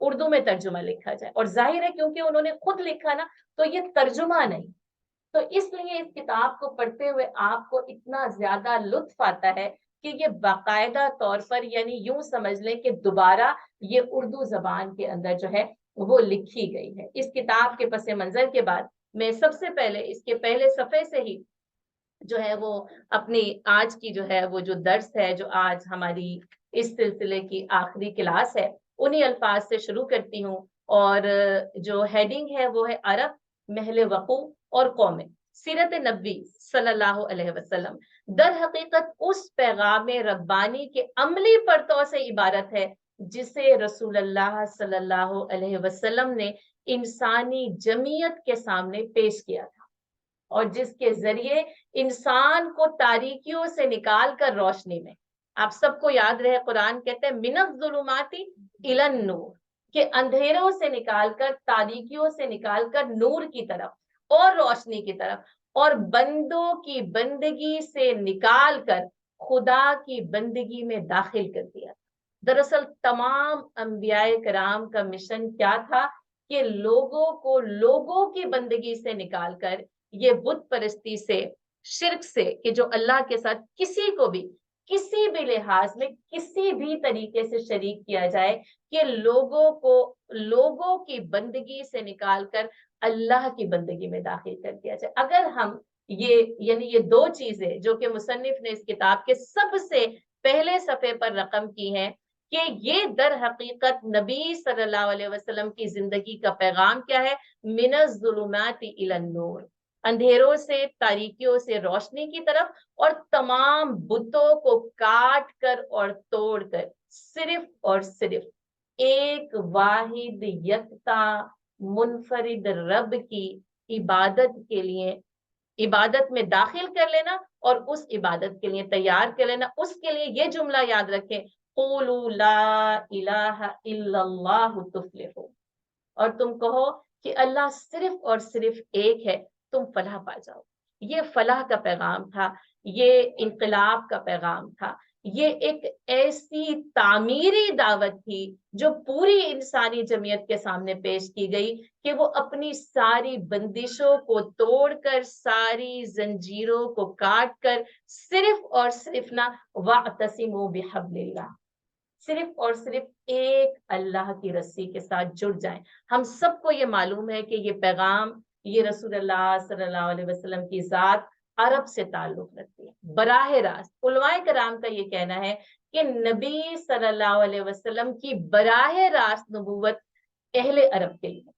اردو میں ترجمہ لکھا جائے، اور ظاہر ہے کیونکہ انہوں نے خود لکھا نا تو یہ ترجمہ نہیں، تو اس لیے اس کتاب کو پڑھتے ہوئے آپ کو اتنا زیادہ لطف آتا ہے کہ یہ باقاعدہ طور پر یعنی یوں سمجھ لیں کہ دوبارہ یہ اردو زبان کے اندر جو ہے وہ لکھی گئی ہے۔ اس کتاب کے پس منظر کے بعد میں سب سے پہلے اس کے پہلے صفحے سے ہی جو ہے وہ اپنی آج کی جو ہے وہ جو درس ہے، جو آج ہماری اس سلسلے کی آخری کلاس ہے، انہی الفاظ سے شروع کرتی ہوں، اور جو ہیڈنگ ہے وہ ہے عرب، محل وقوع اور قومیں، سیرت نبی صلی اللہ علیہ وسلم در حقیقت اس پیغام ربانی کے عملی پرتوں سے عبارت ہے جسے رسول اللہ صلی اللہ علیہ وسلم نے انسانی جمعیت کے سامنے پیش کیا تھا، اور جس کے ذریعے انسان کو تاریکیوں سے نکال کر روشنی میں، آپ سب کو یاد رہے قرآن کہتے ہیں من الظلمات الی النور، کہ اندھیروں سے نکال کر، تاریکیوں سے نکال کر نور کی طرف اور روشنی کی طرف، اور بندوں کی بندگی سے نکال کر خدا کی بندگی میں داخل کر دیا۔ دراصل تمام انبیاء کرام کا مشن کیا تھا کہ لوگوں کو لوگوں کی بندگی سے نکال کر یہ بت پرستی سے، شرک سے، کہ جو اللہ کے ساتھ کسی کو بھی کسی بھی لحاظ میں کسی بھی طریقے سے شریک کیا جائے، کہ لوگوں کو لوگوں کی بندگی سے نکال کر اللہ کی بندگی میں داخل کر دیا جائے۔ اگر ہم یہ دو چیزیں جو کہ مصنف نے اس کتاب کے سب سے پہلے صفحے پر رقم کی ہیں، کہ یہ در حقیقت نبی صلی اللہ علیہ وسلم کی زندگی کا پیغام کیا ہے، من الظلمات الی النور، اندھیروں سے، تاریکیوں سے روشنی کی طرف، اور تمام بتوں کو کاٹ کر اور توڑ کر صرف اور صرف ایک واحد یکتا منفرد رب کی عبادت کے لیے، عبادت میں داخل کر لینا اور اس عبادت کے لیے تیار کر لینا۔ اس کے لیے یہ جملہ یاد رکھیں، قولوا لا الہ الا اللہ تفلحوا، اور تم کہو کہ اللہ صرف اور صرف ایک ہے، تم فلاح پا جاؤ۔ یہ فلاح کا پیغام تھا، یہ انقلاب کا پیغام تھا، یہ ایک ایسی تعمیری دعوت تھی جو پوری انسانی جمعیت کے سامنے پیش کی گئی، کہ وہ اپنی ساری بندشوں کو توڑ کر، ساری زنجیروں کو کاٹ کر، صرف اور صرف نہ وَاعْتَصِمُوا بِحَبْلِ اللَّهِ، صرف اور صرف ایک اللہ کی رسی کے ساتھ جڑ جائیں۔ ہم سب کو یہ معلوم ہے کہ یہ پیغام، یہ رسول اللہ صلی اللہ علیہ وسلم کی ذات عرب سے تعلق رکھتی ہے براہ راست۔ علماء کرام کا یہ کہنا ہے کہ نبی صلی اللہ علیہ وسلم کی براہ راست نبوت اہل عرب کے لیے،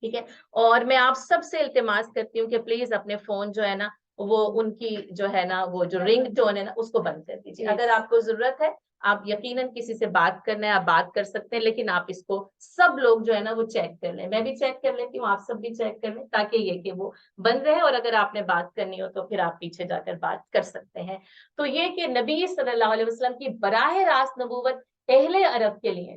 ٹھیک ہے۔ اور میں آپ سب سے التماس کرتی ہوں کہ پلیز اپنے فون جو ہے نا وہ ان کی جو ہے نا وہ جو رنگ ٹون ہے نا اس کو بند کر دیجیے۔ اگر آپ کو ضرورت ہے، آپ یقیناً کسی سے بات کرنا ہے آپ بات کر سکتے ہیں، لیکن آپ اس کو سب لوگ جو ہے نا وہ چیک کر لیں، میں بھی چیک کر لیتی ہوں، آپ سب بھی چیک کر لیں، تاکہ یہ کہ وہ بند رہے، اور اگر آپ نے بات کرنی ہو تو پھر آپ پیچھے جا کر بات کر سکتے ہیں۔ تو یہ کہ نبی صلی اللہ علیہ وسلم کی براہ راست نبوت اہل عرب کے لیے،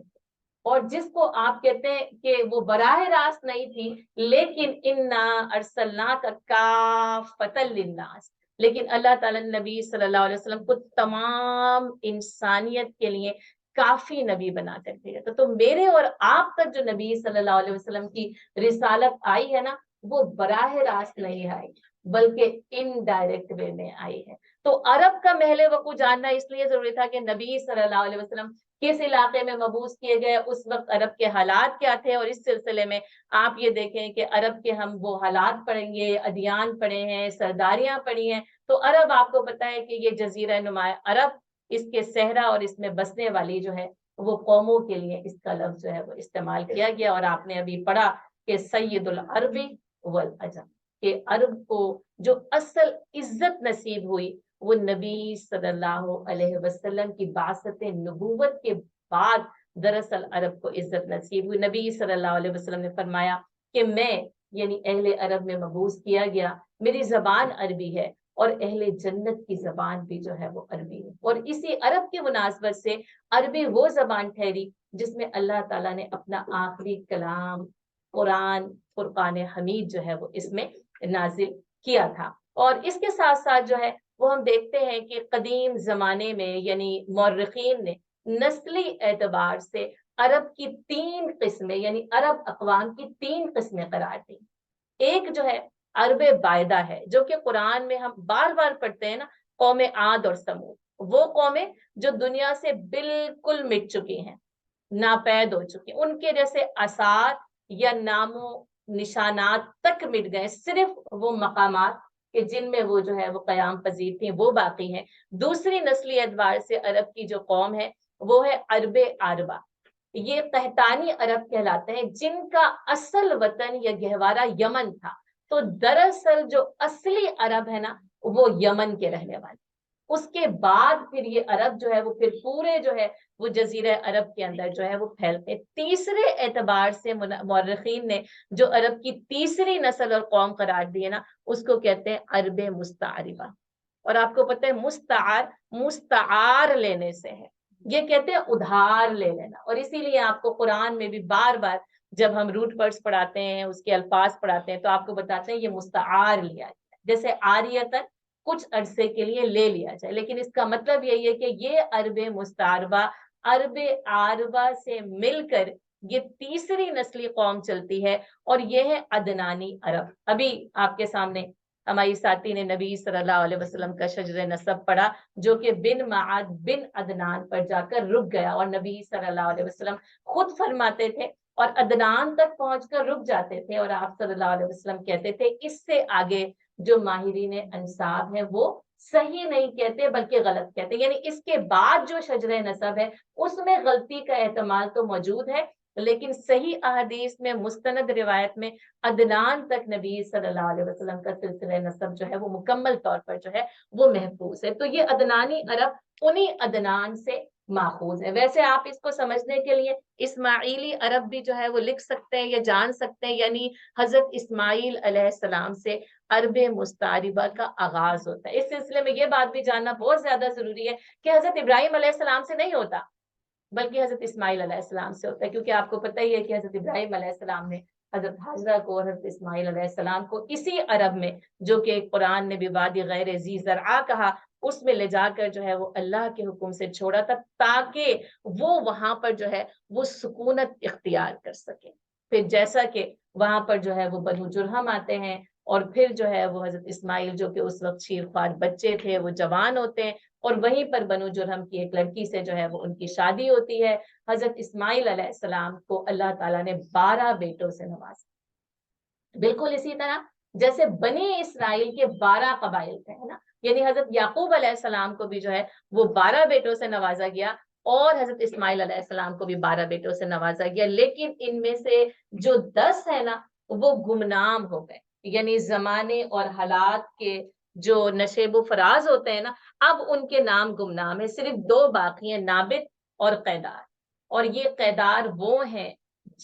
اور جس کو آپ کہتے ہیں کہ وہ براہ راست نہیں تھی، لیکن انا ارسلناک کافۃ للناس، لیکن اللہ تعالیٰ نے نبی صلی اللہ علیہ وسلم کو تمام انسانیت کے لیے کافی نبی بنا کر دیا۔ تو میرے اور آپ تک جو نبی صلی اللہ علیہ وسلم کی رسالت آئی ہے نا، وہ براہ راست نہیں آئی بلکہ انڈائریکٹ وے میں آئی ہے۔ تو عرب کا محل وقوع جاننا اس لیے ضروری تھا کہ نبی صلی اللہ علیہ وسلم کس علاقے میں مبعوث کیے گئے، اس وقت عرب کے حالات کیا تھے، اور اس سلسلے میں آپ یہ دیکھیں کہ عرب کے ہم وہ حالات پڑھیں گے، ادیان پڑھے ہیں، سرداریاں پڑھی ہیں۔ تو عرب آپ کو پتہ ہے کہ یہ جزیرہ نما عرب، اس کے صحرا اور اس میں بسنے والی جو ہے وہ قوموں کے لیے اس کا لفظ جو ہے وہ استعمال کیا گیا۔ اور آپ نے ابھی پڑھا کہ سید العرب والعجم، کہ عرب کو جو اصل عزت نصیب ہوئی وہ نبی صلی اللہ علیہ وسلم کی بعثت نبوت کے بعد دراصل عرب کو عزت نصیب ہوئی۔ نبی صلی اللہ علیہ وسلم نے فرمایا کہ میں یعنی اہل عرب میں مبعوث کیا گیا، میری زبان عربی ہے، اور اہل جنت کی زبان بھی جو ہے وہ عربی ہے، اور اسی عرب کی مناسبت سے عربی وہ زبان ٹھہری جس میں اللہ تعالیٰ نے اپنا آخری کلام قرآن، فرقان حمید جو ہے وہ اس میں نازل کیا تھا۔ اور اس کے ساتھ ساتھ جو ہے وہ ہم دیکھتے ہیں کہ قدیم زمانے میں یعنی مورخین نے نسلی اعتبار سے عرب کی 3 قسمیں یعنی عرب اقوام کی 3 قسمیں قرار دی۔ ایک جو ہے عرب بائدہ ہے، جو کہ قرآن میں ہم بار بار پڑھتے ہیں نا، قوم عاد اور سمود، وہ قومیں جو دنیا سے بالکل مٹ چکی ہیں، ناپید ہو چکی ہیں، ان کے جیسے آثار یا نام و نشانات تک مٹ گئے، صرف وہ مقامات کہ جن میں وہ جو ہے وہ قیام پذیر تھیں وہ باقی ہیں۔ دوسری نسلی اعتبار سے عرب کی جو قوم ہے وہ ہے عرب عاربہ، یہ قحطانی عرب کہلاتے ہیں، جن کا اصل وطن یا گہوارہ یمن تھا۔ تو دراصل جو اصلی عرب ہے نا وہ یمن کے رہنے والے، اس کے بعد پھر یہ عرب جو ہے وہ پھر پورے جو ہے وہ جزیرہ عرب کے اندر جو ہے وہ پھیلتے۔ تیسرے اعتبار سے مورخین نے جو عرب کی تیسری نسل اور قوم قرار دی ہے نا، اس کو کہتے ہیں عرب مستعربہ۔ اور آپ کو پتہ ہے مستعار لینے سے ہے، یہ کہتے ہیں ادھار لے لینا، اور اسی لیے آپ کو قرآن میں بھی بار بار جب ہم روٹ ورڈز پڑھاتے ہیں، اس کے الفاظ پڑھاتے ہیں، تو آپ کو بتاتے ہیں یہ مستعار لیا جائے، جیسے عاریتن کچھ عرصے کے لیے لے لیا جائے، لیکن اس کا مطلب یہی ہے کہ یہ عرب مستعربہ عرب عاربہ سے مل کر یہ تیسری نسلی قوم چلتی ہے، اور یہ ہے عدنانی عرب۔ ابھی آپ کے سامنے ہماری ساتھی نے نبی صلی اللہ علیہ وسلم کا شجر نسب پڑھا، جو کہ بن معاد بن عدنان پر جا کر رک گیا، اور نبی صلی اللہ علیہ وسلم خود فرماتے تھے اور عدنان تک پہنچ کر رک جاتے تھے، اور آپ صلی اللہ علیہ وسلم کہتے تھے اس سے آگے جو ماہرین انساب ہیں وہ صحیح نہیں کہتے بلکہ غلط کہتے، یعنی اس کے بعد جو شجر نسب ہے اس میں غلطی کا احتمال تو موجود ہے، لیکن صحیح احادیث میں مستند روایت میں عدنان تک نبی صلی اللہ علیہ وسلم کا سلسلہ نسب جو ہے وہ مکمل طور پر جو ہے وہ محفوظ ہے۔ تو یہ عدنانی عرب انہی عدنان سے ماخوذ ہے۔ ویسے آپ اس کو سمجھنے کے لیے اسماعیلی عرب بھی جو ہے وہ لکھ سکتے ہیں یا جان سکتے ہیں، یعنی حضرت اسماعیل علیہ السلام سے عرب مستعربہ کا آغاز ہوتا ہے۔ اس سلسلے میں یہ بات بھی جاننا بہت زیادہ ضروری ہے کہ حضرت ابراہیم علیہ السلام سے نہیں ہوتا بلکہ حضرت اسماعیل علیہ السلام سے ہوتا ہے، کیونکہ آپ کو پتہ ہی ہے کہ حضرت ابراہیم علیہ السلام نے حضرت حاجرہ کو اور حضرت اسماعیل علیہ السلام کو اسی عرب میں، جو کہ قرآن نے بھی وادی غیر ذی زرعہ کہا، اس میں لے جا کر جو ہے وہ اللہ کے حکم سے چھوڑا تھا، تاکہ وہ وہاں پر جو ہے وہ سکونت اختیار کر سکے۔ پھر جیسا کہ وہاں پر جو ہے وہ بنو جرہم آتے ہیں، اور پھر جو ہے وہ حضرت اسماعیل جو کہ اس وقت شیر خوار بچے تھے وہ جوان ہوتے ہیں، اور وہیں پر بنو جرہم کی ایک لڑکی سے جو ہے وہ ان کی شادی ہوتی ہے۔ حضرت اسماعیل علیہ السلام کو اللہ تعالیٰ نے 12 بیٹوں سے نوازا، بالکل اسی طرح جیسے بنی اسرائیل کے 12 قبائل تھے نا، یعنی حضرت یعقوب علیہ السلام کو بھی جو ہے وہ 12 بیٹوں سے نوازا گیا، اور حضرت اسماعیل علیہ السلام کو بھی 12 بیٹوں سے نوازا گیا، لیکن ان میں سے جو 10 ہے نا وہ گمنام ہو گئے، یعنی زمانے اور حالات کے جو نشیب و فراز ہوتے ہیں نا، اب ان کے نام گمنام ہے، صرف 2 باقی ہیں، نابت اور قیدار، اور یہ قیدار وہ ہیں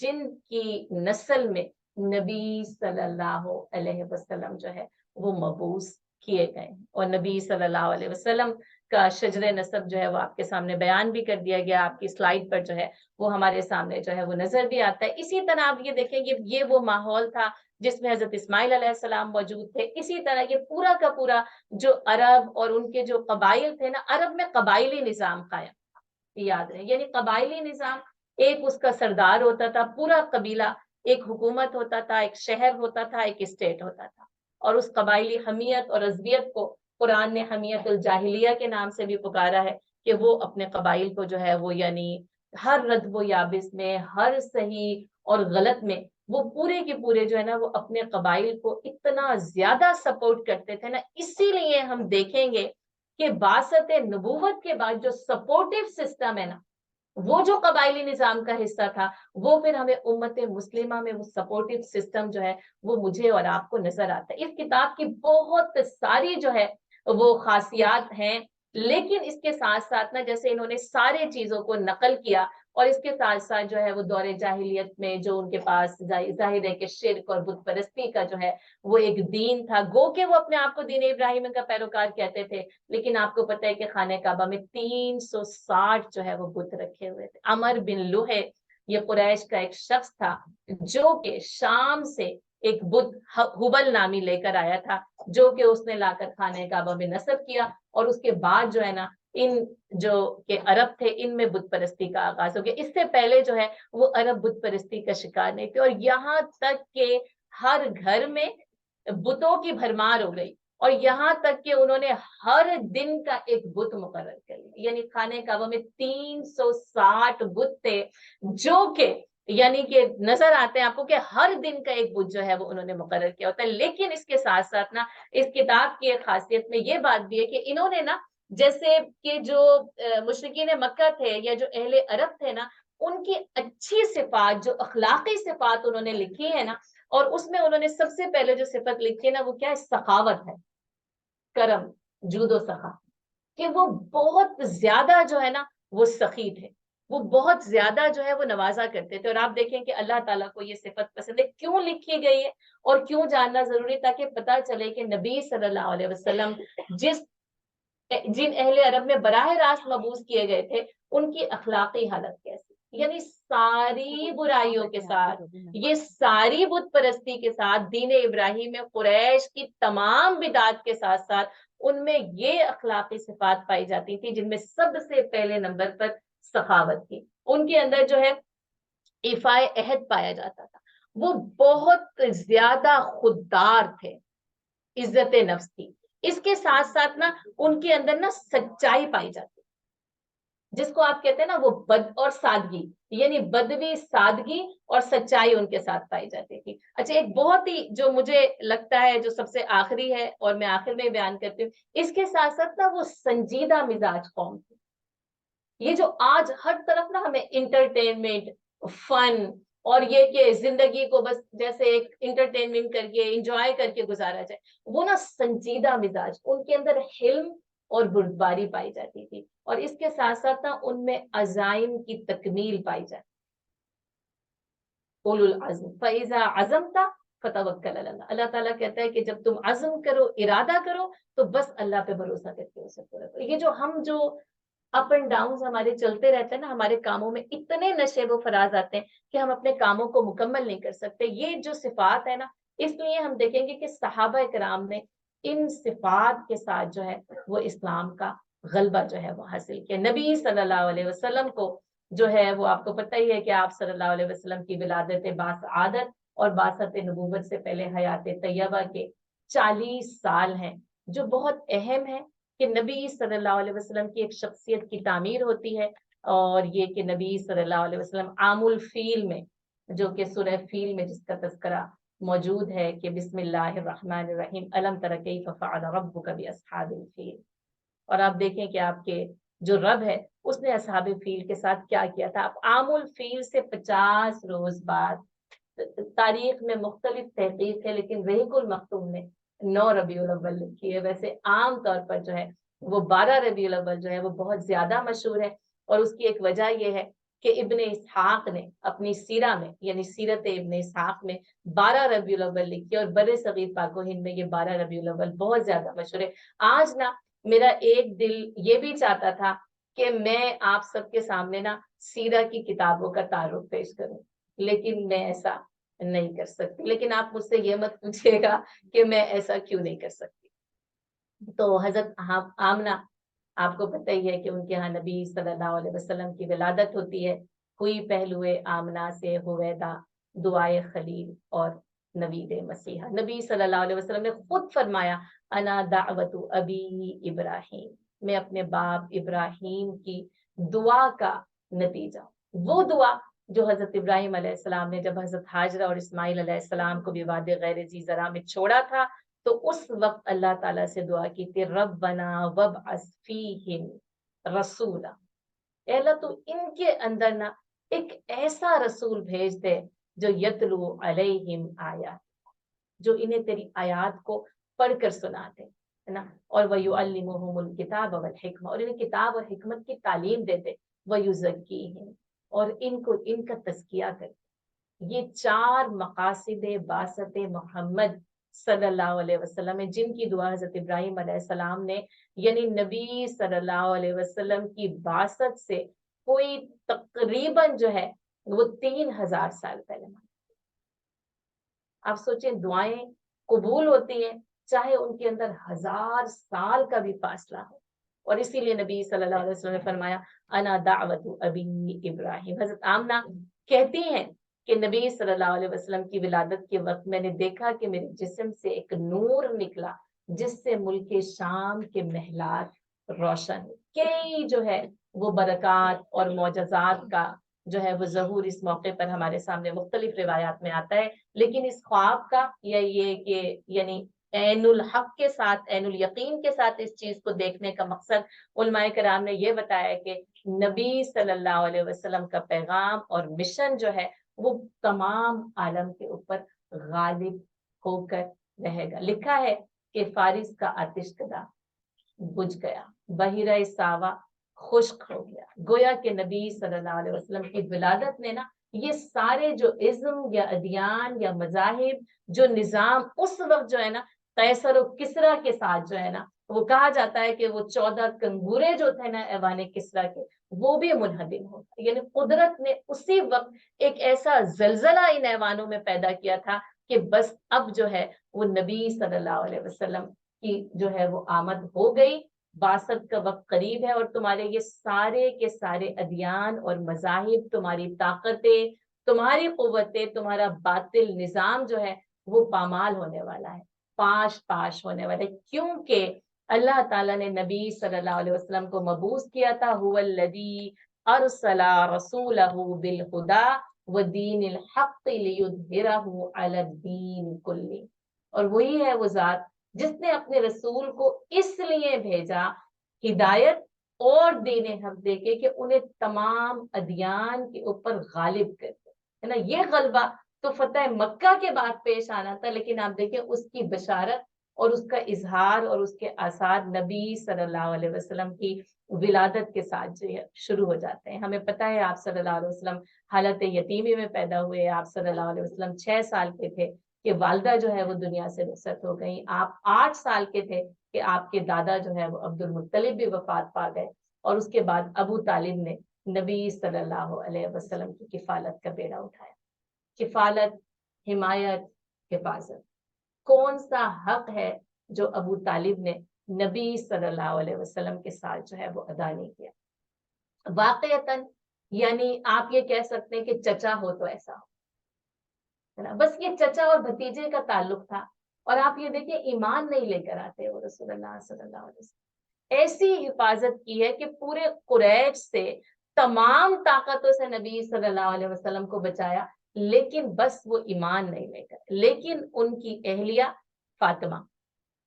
جن کی نسل میں نبی صلی اللہ علیہ وسلم جو ہے وہ مبعوث کیے گئے ہیں، اور نبی صلی اللہ علیہ وسلم کا شجر نسب جو ہے وہ آپ کے سامنے بیان بھی کر دیا گیا، آپ کی سلائیڈ پر جو ہے وہ ہمارے سامنے جو ہے وہ نظر بھی آتا ہے۔ اسی طرح آپ یہ دیکھیں یہ وہ ماحول تھا جس میں حضرت اسماعیل علیہ السلام موجود تھے۔ اسی طرح یہ پورا کا پورا جو عرب اور ان کے جو قبائل تھے نا، عرب میں قبائلی نظام قائم تھا، یاد رہے، یعنی قبائلی نظام، ایک اس کا سردار ہوتا تھا، پورا قبیلہ، ایک حکومت ہوتا تھا، ایک شہر ہوتا تھا، ایک اسٹیٹ ہوتا تھا، اور اس قبائلی حمیت اور عصبیت کو قرآن نے حمیت الجاہلیہ کے نام سے بھی پکارا ہے، کہ وہ اپنے قبائل کو جو ہے وہ یعنی ہر رطب و یابس میں، ہر صحیح اور غلط میں وہ پورے کے پورے جو ہے نا وہ اپنے قبائل کو اتنا زیادہ سپورٹ کرتے تھے نا۔ اسی لیے ہم دیکھیں گے کہ بعثت نبوت کے بعد جو سپورٹیو سسٹم ہے نا، وہ جو قبائلی نظام کا حصہ تھا، وہ پھر ہمیں امت مسلمہ میں وہ سپورٹیو سسٹم جو ہے وہ مجھے اور آپ کو نظر آتا ہے۔ اس کتاب کی بہت ساری جو ہے وہ خاصیات ہیں، لیکن اس کے ساتھ ساتھ نا جیسے انہوں نے سارے چیزوں کو نقل کیا، اور اس کے ساتھ ساتھ جو ہے وہ دور جاہلیت میں جو ان کے پاس ظاہر ہے کہ شرک اور بت پرستی کا جو ہے وہ ایک دین تھا، گو کہ وہ اپنے آپ کو دین ابراہیم کا پیروکار کہتے تھے، لیکن آپ کو پتہ ہے کہ خانہ کعبہ میں 360 جو ہے وہ بت رکھے ہوئے تھے۔ عمر بن لوہے یہ قریش کا ایک شخص تھا جو کہ شام سے ایک بت ہبل نامی لے کر آیا تھا، جو کہ اس نے لا کر خانہ کعبہ میں نصب کیا، اور اس کے بعد جو ہے نا ان جو کہ عرب تھے ان میں بت پرستی کا آغاز ہو گیا. اس سے پہلے جو ہے وہ عرب بت پرستی کا شکار نہیں تھے, اور یہاں تک کہ ہر گھر میں بتوں کی بھرمار ہو گئی, اور یہاں تک کہ انہوں نے ہر دن کا ایک بت مقرر کر لیا. یعنی خانہ کعبہ میں 360 بت تھے جو کہ یعنی کہ نظر آتے ہیں آپ کو کہ ہر دن کا ایک بت جو ہے وہ انہوں نے مقرر کیا ہوتا ہے. لیکن اس کے ساتھ ساتھ نا اس کتاب کی ایک خاصیت میں یہ بات بھی ہے کہ انہوں نے نا جیسے کہ جو مشرکین مکہ تھے یا جو اہل عرب تھے نا, ان کی اچھی صفات, جو اخلاقی صفات انہوں نے لکھی ہے نا, اور اس میں انہوں نے سب سے پہلے جو صفت لکھی ہے نا وہ کیا ہے, سخاوت ہے, کرم, جود و سخا, کہ وہ بہت زیادہ جو ہے نا وہ سخی تھے, وہ بہت زیادہ جو ہے وہ نوازا کرتے تھے. اور آپ دیکھیں کہ اللہ تعالیٰ کو یہ صفت پسند ہے, کیوں لکھی گئی ہے اور کیوں جاننا ضروری, تاکہ پتا چلے کہ نبی صلی اللہ علیہ وسلم جن اہل عرب میں براہ راست مبعوث کیے گئے تھے ان کی اخلاقی حالت کیسی, یعنی ساری برائیوں کے ساتھ, یہ ساری بت پرستی کے ساتھ, دین ابراہیم میں قریش کی تمام بدعات کے ساتھ ساتھ ان میں یہ اخلاقی صفات پائی جاتی تھی, جن میں سب سے پہلے نمبر پر سخاوت تھی. ان کے اندر جو ہے ایفائے عہد پایا جاتا تھا, وہ بہت زیادہ خوددار تھے, عزت نفس تھی. اس کے ساتھ ساتھ نا ان کے اندر نا سچائی پائی جاتی, جس کو آپ کہتے ہیں نا وہ بد اور سادگی, یعنی بدوی سادگی اور سچائی ان کے ساتھ پائی جاتی تھی. اچھا, ایک بہت ہی جو مجھے لگتا ہے جو سب سے آخری ہے اور میں آخر میں بیان کرتی ہوں, اس کے ساتھ ساتھ نا وہ سنجیدہ مزاج قوم تھی. یہ جو آج ہر طرف نا ہمیں انٹرٹینمنٹ, فن, اور یہ کہ زندگی کو بس جیسے ایک انٹرٹینمنٹ کر کے انجوائے کر کے گزارا جائے, وہ نا سنجیدہ مزاج, ان کے اندر حلم اور بردباری پائی جاتی تھی, اور اس کے ساتھ ساتھ نا ان میں عزائم کی تکمیل پائی جاتی. اولو العزم فَإِذَا عَزَمْتَ فَتَوَكَّلْ عَلَى اللَّهِ, اللہ تعالیٰ کہتا ہے کہ جب تم عزم کرو, ارادہ کرو, تو بس اللہ پہ بھروسہ کر کے اسے پورا کرو. یہ جو ہم جو اپ اینڈ ڈاؤن ہمارے چلتے رہتے ہیں نا, ہمارے کاموں میں اتنے نشیب و فراز آتے ہیں کہ ہم اپنے کاموں کو مکمل نہیں کر سکتے. یہ جو صفات ہے نا, اس لیے ہم دیکھیں گے کہ صحابہ کرام نے ان صفات کے ساتھ جو ہے وہ اسلام کا غلبہ جو ہے وہ حاصل کیا. نبی صلی اللہ علیہ وسلم کو جو ہے وہ آپ کو پتہ ہی ہے کہ آپ صلی اللہ علیہ وسلم کی ولادت باسعادت اور باسط نبوت سے پہلے حیات طیبہ کے 40 سال ہیں, جو بہت اہم ہے کہ نبی صلی اللہ علیہ وسلم کی ایک شخصیت کی تعمیر ہوتی ہے. اور یہ کہ نبی صلی اللہ علیہ وسلم عام الفیل میں, جو کہ سورہ فیل میں جس کا تذکرہ موجود ہے کہ بسم اللہ الرحمن الرحیم الم تر کیف فعل ربک باصحاب الفیل, اور آپ دیکھیں کہ آپ کے جو رب ہے اس نے اصحاب فیل کے ساتھ کیا کیا تھا. اب عام الفیل سے 50 روز بعد, تاریخ میں مختلف تحقیق ہے, لیکن رحیق المختوم نے 9 ربیع الاول لکھی ہے. ویسے عام طور پر جو ہے وہ 12 ربیع الاول جو ہے وہ بہت زیادہ مشہور ہے, اور اس کی ایک وجہ یہ ہے کہ ابن اسحاق نے اپنی سیرہ میں, یعنی سیرت ابن اسحاق میں 12 ربیع الاول لکھی, اور بر صغیر پاک و ہند میں یہ 12 ربیع الاول بہت زیادہ مشہور ہے. آج نا میرا ایک دل یہ بھی چاہتا تھا کہ میں آپ سب کے سامنے نا سیرہ کی کتابوں کا تعارف پیش کروں, لیکن میں ایسا نہیں کر سکتی. لیکن آپ مجھ سے یہ مت پوچھیے گا کہ میں ایسا کیوں نہیں کر سکتی. تو حضرت آمنہ, آپ کو پتہ ہی ہے کہ ان کے ہاں نبی صلی اللہ علیہ وسلم کی ولادت ہوتی ہے. ہوئی پہلوئے آمنہ سے ہویدا, دعائے خلیل اور نوید مسیحا. نبی صلی اللہ علیہ وسلم نے خود فرمایا انا دعوت ابی ابراہیم, میں اپنے باپ ابراہیم کی دعا کا نتیجہ. وہ دعا جو حضرت ابراہیم علیہ السلام نے جب حضرت ہاجرہ اور اسماعیل علیہ السلام کو بھی وادی غیر ذی زرع میں چھوڑا تھا, تو اس وقت اللہ تعالیٰ سے دعا کی تھی ربنا وابعث فیہم رسولا, اے اللہ تو ان کے اندر نا ایک ایسا رسول بھیج دے جو یتلو علیہم آیات, جو انہیں تیری آیات کو پڑھ کر سناتے ہے نا, اور وَيُعَلِّمُهُمُ الْكِتَابَ وَالْحِكْمَةَ, اور انہیں کتاب اور حکمت کی تعلیم دیتے, وَيُزَكِّيهِمْ, اور ان کا تزکیہ کرتے. یہ 4 مقاصد بعثت محمد صلی اللہ علیہ وسلم ہے, جن کی دعا حضرت ابراہیم علیہ السلام نے, یعنی نبی صلی اللہ علیہ وسلم کی بعثت سے کوئی تقریباً جو ہے وہ 3000 سال پہلے. آپ سوچیں دعائیں قبول ہوتی ہیں چاہے ان کے اندر 1000 سال کا بھی فاصلہ ہو. اور اسی لیے نبی صلی اللہ علیہ وسلم نے فرمایا انا دعوت ابی ابراہیم. حضرت آمنہ کہتی ہیں کہ نبی صلی اللہ علیہ وسلم کی ولادت کے وقت میں نے دیکھا کہ میرے جسم سے ایک نور نکلا جس سے ملک شام کے محلات روشن ہوئے. کئی جو ہے وہ برکات اور معجزات کا جو ہے وہ ظہور اس موقع پر ہمارے سامنے مختلف روایات میں آتا ہے. لیکن اس خواب کا یا یہ کہ یعنی عین الحق کے ساتھ عین الیقین کے ساتھ اس چیز کو دیکھنے کا مقصد علماء کرام نے یہ بتایا کہ نبی صلی اللہ علیہ وسلم کا پیغام اور مشن جو ہے وہ تمام عالم کے اوپر غالب ہو کر رہے گا. لکھا ہے کہ فارس کا آتش کدا بجھ گیا, بحیرہ ساوا خشک ہو گیا. گویا کہ نبی صلی اللہ علیہ وسلم کی ولادت نے نا یہ سارے جو ازم یا ادیان یا مذاہب جو نظام اس وقت جو ہے نا قیصر و کسریٰ کے ساتھ جو ہے نا وہ کہا جاتا ہے کہ وہ 14 کنگورے جو تھے نا ایوان کسریٰ کے وہ بھی منہدم ہو گئے. یعنی قدرت نے اسی وقت ایک ایسا زلزلہ ان ایوانوں میں پیدا کیا تھا کہ بس اب جو ہے وہ نبی صلی اللہ علیہ وسلم کی جو ہے وہ آمد ہو گئی. باسط کا وقت قریب ہے اور تمہارے یہ سارے کے سارے ادیان اور مذاہب, تمہاری طاقتیں, تمہاری قوتیں, تمہارا باطل نظام جو ہے وہ پامال ہونے والا ہے, پاش ہونے والا ہے. کیونکہ اللہ تعالیٰ نے نبی صلی اللہ علیہ وسلم کو مبعوث کیا تھا هو الذی ارسل رسولہ بالہدی ودین الحق لیظہرہ علی الدین کلہ. اور وہی ہے وہ ذات جس نے اپنے رسول کو اس لیے بھیجا ہدایت اور دین حق دے کے کہ انہیں تمام ادیان کے اوپر غالب کرتے ہے نا. یہ غلبہ تو فتح مکہ کے بعد پیش آنا تھا, لیکن آپ دیکھیں اس کی بشارت اور اس کا اظہار اور اس کے آثار نبی صلی اللہ علیہ وسلم کی ولادت کے ساتھ جو ہے شروع ہو جاتے ہیں. ہمیں پتہ ہے آپ صلی اللہ علیہ وسلم حالت یتیمی میں پیدا ہوئے. آپ صلی اللہ علیہ وسلم 6 سال کے تھے کہ والدہ جو ہے وہ دنیا سے رخصت ہو گئی. آپ 8 سال کے تھے کہ آپ کے دادا جو ہے وہ عبد المطلب بھی وفات پا گئے. اور اس کے بعد ابو طالب نے نبی صلی اللہ علیہ وسلم کی کفالت کا بیڑا اٹھایا. کفالت, حمایت, حفاظت, کون سا حق ہے جو ابو طالب نے نبی صلی اللہ علیہ وسلم کے ساتھ جو ہے وہ ادا نہیں کیا. واقعتاً یعنی آپ یہ کہہ سکتے ہیں کہ چچا ہو تو ایسا ہو, بس یہ چچا اور بھتیجے کا تعلق تھا. اور آپ یہ دیکھیں ایمان نہیں لے کر آتے وہ رسول اللہ صلی اللہ علیہ وسلم. ایسی حفاظت کی ہے کہ پورے قریش سے تمام طاقتوں سے نبی صلی اللہ علیہ وسلم کو بچایا, لیکن بس وہ ایمان نہیں لے کر. لیکن ان کی اہلیہ فاطمہ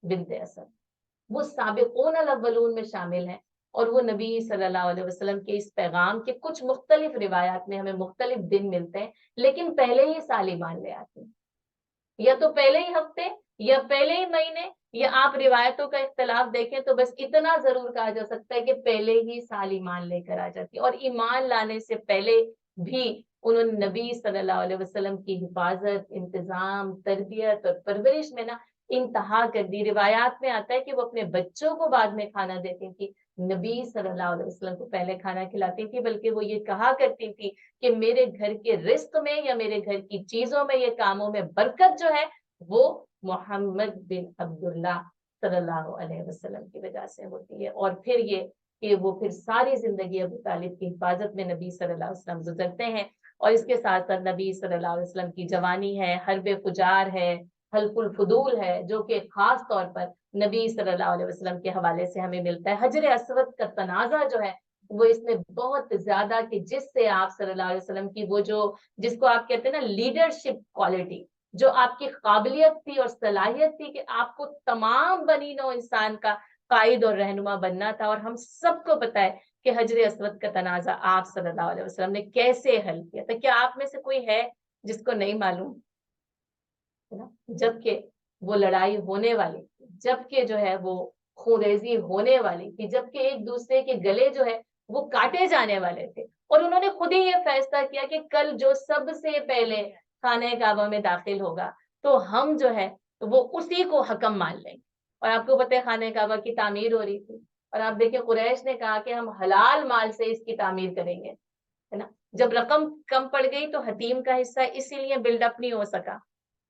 بنت اسد وہ سابقون الاولون میں شامل ہیں, اور وہ نبی صلی اللہ علیہ وسلم کے اس پیغام کے کچھ مختلف روایات میں ہمیں مختلف دن ملتے ہیں, لیکن پہلے ہی سال ایمان لے آتے ہیں, یا تو پہلے ہی ہفتے یا پہلے ہی مہینے, یا آپ روایتوں کا اختلاف دیکھیں تو بس اتنا ضرور کہا جا سکتا ہے کہ پہلے ہی سال ایمان لے کر آ جاتی. اور ایمان لانے سے پہلے بھی انہوں نے نبی صلی اللہ علیہ وسلم کی حفاظت, انتظام, تربیت اور پرورش میں نا انتہا کر دی. روایات میں آتا ہے کہ وہ اپنے بچوں کو بعد میں کھانا دیتی تھی, نبی صلی اللہ علیہ وسلم کو پہلے کھانا کھلاتی تھی, بلکہ وہ یہ کہا کرتی تھی کہ میرے گھر کے رزق میں یا میرے گھر کی چیزوں میں, یہ کاموں میں برکت جو ہے وہ محمد بن عبداللہ صلی اللہ علیہ وسلم کی وجہ سے ہوتی ہے. اور پھر یہ کہ وہ پھر ساری زندگی ابو طالب کی حفاظت میں نبی صلی اللہ علیہ وسلم گزرتے ہیں. اور اس کے ساتھ ساتھ نبی صلی اللہ علیہ وسلم کی جوانی ہے, حرب فجار ہے, حلف الفضول ہے, جو کہ خاص طور پر نبی صلی اللہ علیہ وسلم کے حوالے سے ہمیں ملتا ہے. حجر اسود کا تنازع جو ہے وہ اس میں بہت زیادہ, کہ جس سے آپ صلی اللہ علیہ وسلم کی وہ جو جس کو آپ کہتے ہیں نا لیڈرشپ کوالٹی, جو آپ کی قابلیت تھی اور صلاحیت تھی کہ آپ کو تمام بنی نوع انسان کا قائد اور رہنما بننا تھا. اور ہم سب کو پتا ہے کہ حجر اسود کا تنازع آپ صلی اللہ علیہ وسلم نے کیسے حل کیا تھا. کیا آپ میں سے کوئی ہے جس کو نہیں معلوم؟ جبکہ وہ لڑائی ہونے والی تھی, جبکہ جو ہے وہ خونریزی ہونے والی تھی, جبکہ ایک دوسرے کے گلے جو ہے وہ کاٹے جانے والے تھے, اور انہوں نے خود ہی یہ فیصلہ کیا کہ کل جو سب سے پہلے خانہ کعبہ میں داخل ہوگا تو ہم جو ہے وہ اسی کو حکم مان لیں گے. اور آپ کو پتہ ہے خانہ کعبہ کی تعمیر ہو رہی تھی, اور آپ دیکھیں قریش نے کہا کہ ہم حلال مال سے اس کی تعمیر کریں گے, ہے نا. جب رقم کم پڑ گئی تو حتیم کا حصہ اسی لیے بلڈ اپ نہیں ہو سکا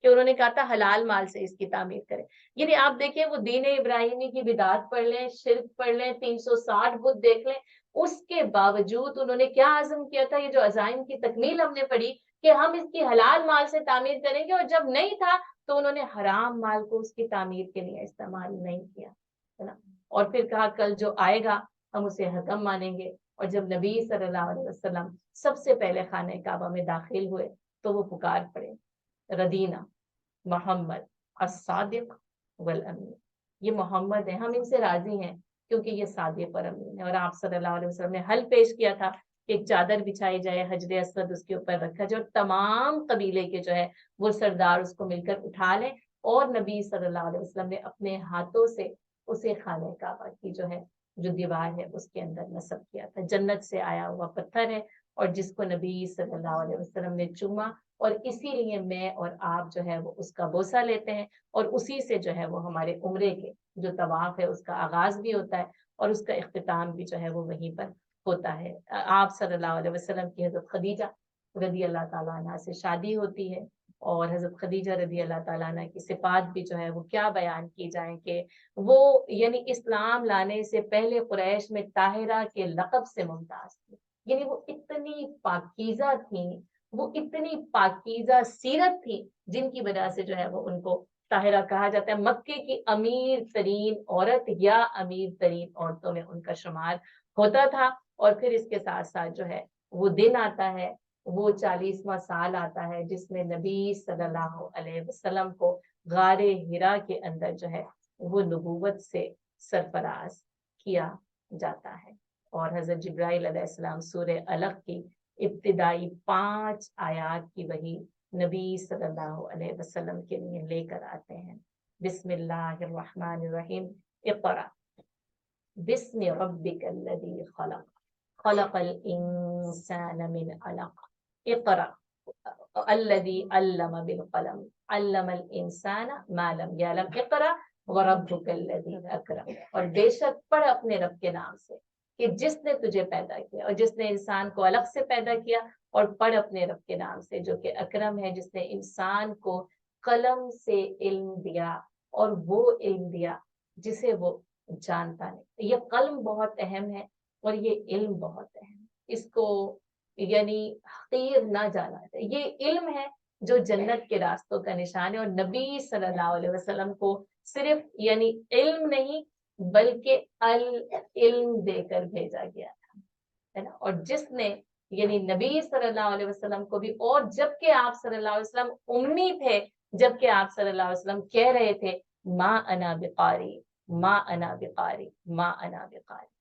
کہ انہوں نے کہا تھا حلال مال سے اس کی تعمیر کریں. یعنی آپ دیکھیں وہ دین ابراہیمی کی بدعت پڑھ لیں، شرک پڑھ لیں، 360 بت دیکھ لیں، اس کے باوجود انہوں نے کیا عزم کیا تھا؟ یہ جو عزائم کی تکمیل ہم نے پڑھی کہ ہم اس کی حلال مال سے تعمیر کریں گے، اور جب نہیں تھا تو انہوں نے حرام مال کو اس کی تعمیر کے لیے استعمال نہیں کیا، ہے نا. اور پھر کہا کل جو آئے گا ہم اسے حکم مانیں گے. اور جب نبی صلی اللہ علیہ وسلم سب سے پہلے خانہ کعبہ میں داخل ہوئے تو وہ پکار پڑے ردینا محمد الصادق والامین. یہ محمد ہیں، ہم ان سے راضی ہیں کیونکہ یہ صادق اور امین ہے. اور آپ صلی اللہ علیہ وسلم نے حل پیش کیا تھا کہ ایک چادر بچھائی جائے، حجر اسود اس کے اوپر رکھا جائے، اور تمام قبیلے کے جو ہے وہ سردار اس کو مل کر اٹھا لیں. اور نبی صلی اللہ علیہ وسلم نے اپنے ہاتھوں سے اسے خانہ کعبہ کی جو ہے جو دیوار ہے اس کے اندر نصب کیا تھا. جنت سے آیا ہوا پتھر ہے اور جس کو نبی صلی اللہ علیہ وسلم نے چوما، اور اسی لیے میں اور آپ جو ہے وہ اس کا بوسہ لیتے ہیں، اور اسی سے جو ہے وہ ہمارے عمرے کے جو طواف ہے اس کا آغاز بھی ہوتا ہے اور اس کا اختتام بھی جو ہے وہ وہیں پر ہوتا ہے. آپ صلی اللہ علیہ وسلم کی حضرت خدیجہ رضی اللہ تعالیٰ عنہ سے شادی ہوتی ہے، اور حضرت خدیجہ رضی اللہ تعالیٰ عنہ کی صفات بھی جو ہے وہ کیا بیان کی جائیں کہ وہ یعنی اسلام لانے سے پہلے قریش میں طاہرہ کے لقب سے ممتاز تھی. یعنی وہ اتنی پاکیزہ تھیں، وہ اتنی پاکیزہ سیرت تھی جن کی وجہ سے جو ہے وہ ان کو طاہرہ کہا جاتا ہے. مکے کی امیر ترین عورت یا امیر ترین عورتوں میں ان کا شمار ہوتا تھا. اور پھر اس کے ساتھ ساتھ جو ہے وہ دن آتا ہے، وہ 40واں سال آتا ہے جس میں نبی صلی اللہ علیہ وسلم کو غار حرا کے اندر جو ہے وہ نبوت سے سرفراز کیا جاتا ہے. اور حضرت جبرائیل علیہ السلام سورہ علق کی ابتدائی 5 آیات کی وحی نبی صلی اللہ علیہ وسلم کے لیے لے کر آتے ہیں. بسم اللہ الرحمن الرحیم. اقرأ بسم ربک الذی خلق خلق الانسان من علق اقرأ الذی علم بالقلم علم الانسان ما لم یعلم اقرأ وربک الذی اکرم. اور بے شک پڑھ اپنے رب کے نام سے کہ جس نے تجھے پیدا کیا، اور جس نے انسان کو الگ سے پیدا کیا. اور پڑھ اپنے رب کے نام سے جو کہ اکرم ہے، جس نے انسان کو قلم سے علم دیا، اور وہ علم دیا جسے وہ جانتا نہیں. یہ قلم بہت اہم ہے اور یہ علم بہت اہم ہے، اس کو یعنی حقیر نہ جانا جائے. یہ علم ہے جو جنت کے راستوں کا نشان ہے. اور نبی صلی اللہ علیہ وسلم کو صرف یعنی علم نہیں بلکہ العلم دے کر بھیجا گیا تھا، ہے نا. اور جس نے یعنی نبی صلی اللہ علیہ وسلم کو بھی، اور جبکہ آپ صلی اللہ علیہ وسلم امی تھے، جبکہ آپ صلی اللہ علیہ وسلم کہہ رہے تھے ما انا بقاری ما انا بقاری ما انا بقاری،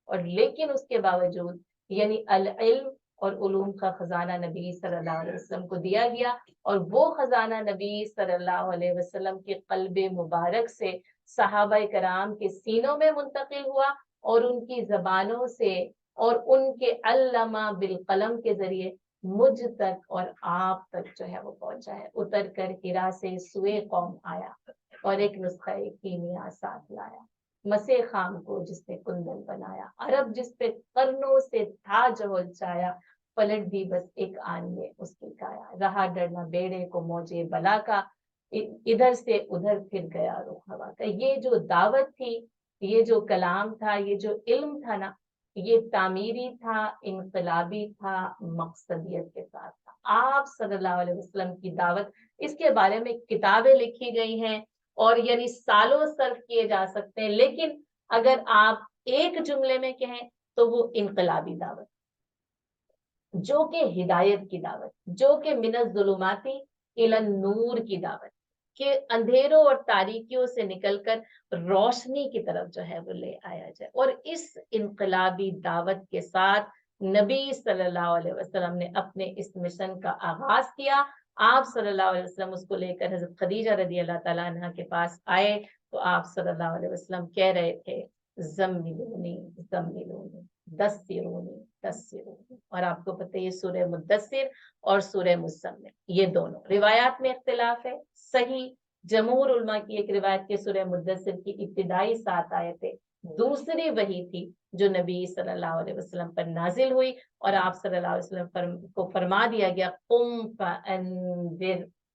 اور لیکن اس کے باوجود یعنی العلم اور علوم کا خزانہ نبی صلی اللہ علیہ وسلم کو دیا گیا. اور وہ خزانہ نبی صلی اللہ علیہ وسلم کے قلب مبارک سے صحابہ کرام کے سینوں میں منتقل ہوا، اور ان کی زبانوں سے اور ان کے علامہ بالقلم کے ذریعے مجھ تک اور آپ تک جو ہے وہ پہنچا ہے. اتر کر حرا سے سوئے قوم آیا اور ایک نسخہ کیمیا ساتھ لایا. مسے خام کو جس نے کندن بنایا، عرب جس پہ قرنوں سے تھا جو چایا، پلٹ دی بس ایک آن میں اس کی کایا. رہا ڈرنا بیڑے کو موجے بلا کا، ادھر سے ادھر پھر گیا رخ ہوا کا. یہ جو دعوت تھی، یہ جو کلام تھا، یہ جو علم تھا نا، یہ تعمیری تھا، انقلابی تھا، مقصدیت کے ساتھ تھا. آپ صلی اللہ علیہ وسلم کی دعوت، اس کے بارے میں کتابیں لکھی گئی ہیں اور یعنی سالوں صرف کیے جا سکتے ہیں، لیکن اگر آپ ایک جملے میں کہیں تو وہ انقلابی دعوت، جو کہ ہدایت کی دعوت، جو کہ من الظلمات الی النور کی دعوت، کہ اندھیروں اور تاریکیوں سے نکل کر روشنی کی طرف جو ہے وہ لے آیا جائے. اور اس انقلابی دعوت کے ساتھ نبی صلی اللہ علیہ وسلم نے اپنے اس مشن کا آغاز کیا. آپ صلی اللہ علیہ وسلم اس کو لے کر حضرت خدیجہ رضی اللہ تعالیٰ عنہ کے پاس آئے تو آپ صلی اللہ علیہ وسلم کہہ رہے تھے زملونی زملونی دثرونی دثرونی. اور آپ کو پتہ ہے یہ سورہ مدثر اور سورہ مزمل، یہ دونوں روایات میں اختلاف ہے. صحیح جمہور علماء کی ایک روایت کے سورہ مدثر کی ابتدائی 7 آیتیں دوسری وحی تھی جو نبی صلی اللہ علیہ وسلم پر نازل ہوئی، اور آپ صلی اللہ علیہ وسلم کو فرما دیا گیا قم فانذر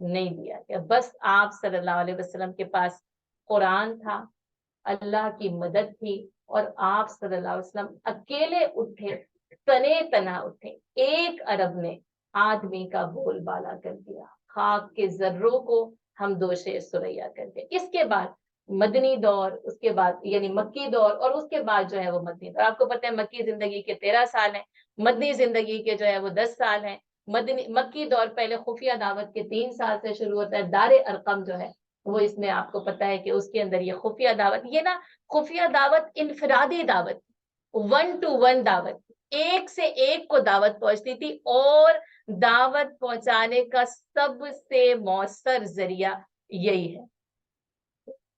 نہیں دیا گیا. بس آپ صلی اللہ علیہ وسلم کے پاس قرآن تھا, اللہ کی مدد تھی, اور آپ صلی اللہ علیہ وسلم اکیلے اٹھے, تنے تنا اٹھے, 1 ارب نے آدمی کا بول بالا کر دیا, خاک کے ذروں کو ہم دوشے سریا کر دیا. اس کے بعد مدنی دور, اس کے بعد یعنی مکی دور, اور اس کے بعد جو ہے وہ مدنی دور. آپ کو پتہ ہے مکی زندگی کے 13 سال ہیں, مدنی زندگی کے جو ہے وہ 10 سال ہیں. مکی دور پہلے خفیہ دعوت کے 3 سال سے شروع ہوتا ہے. دار ارقم جو ہے وہ, اس میں آپ کو پتا ہے کہ اس کے اندر یہ خفیہ دعوت, یہ نا خفیہ دعوت انفرادی دعوت, 1 to 1 دعوت, ایک سے ایک کو دعوت پہنچتی تھی, اور دعوت پہنچانے کا سب سے مؤثر ذریعہ یہی ہے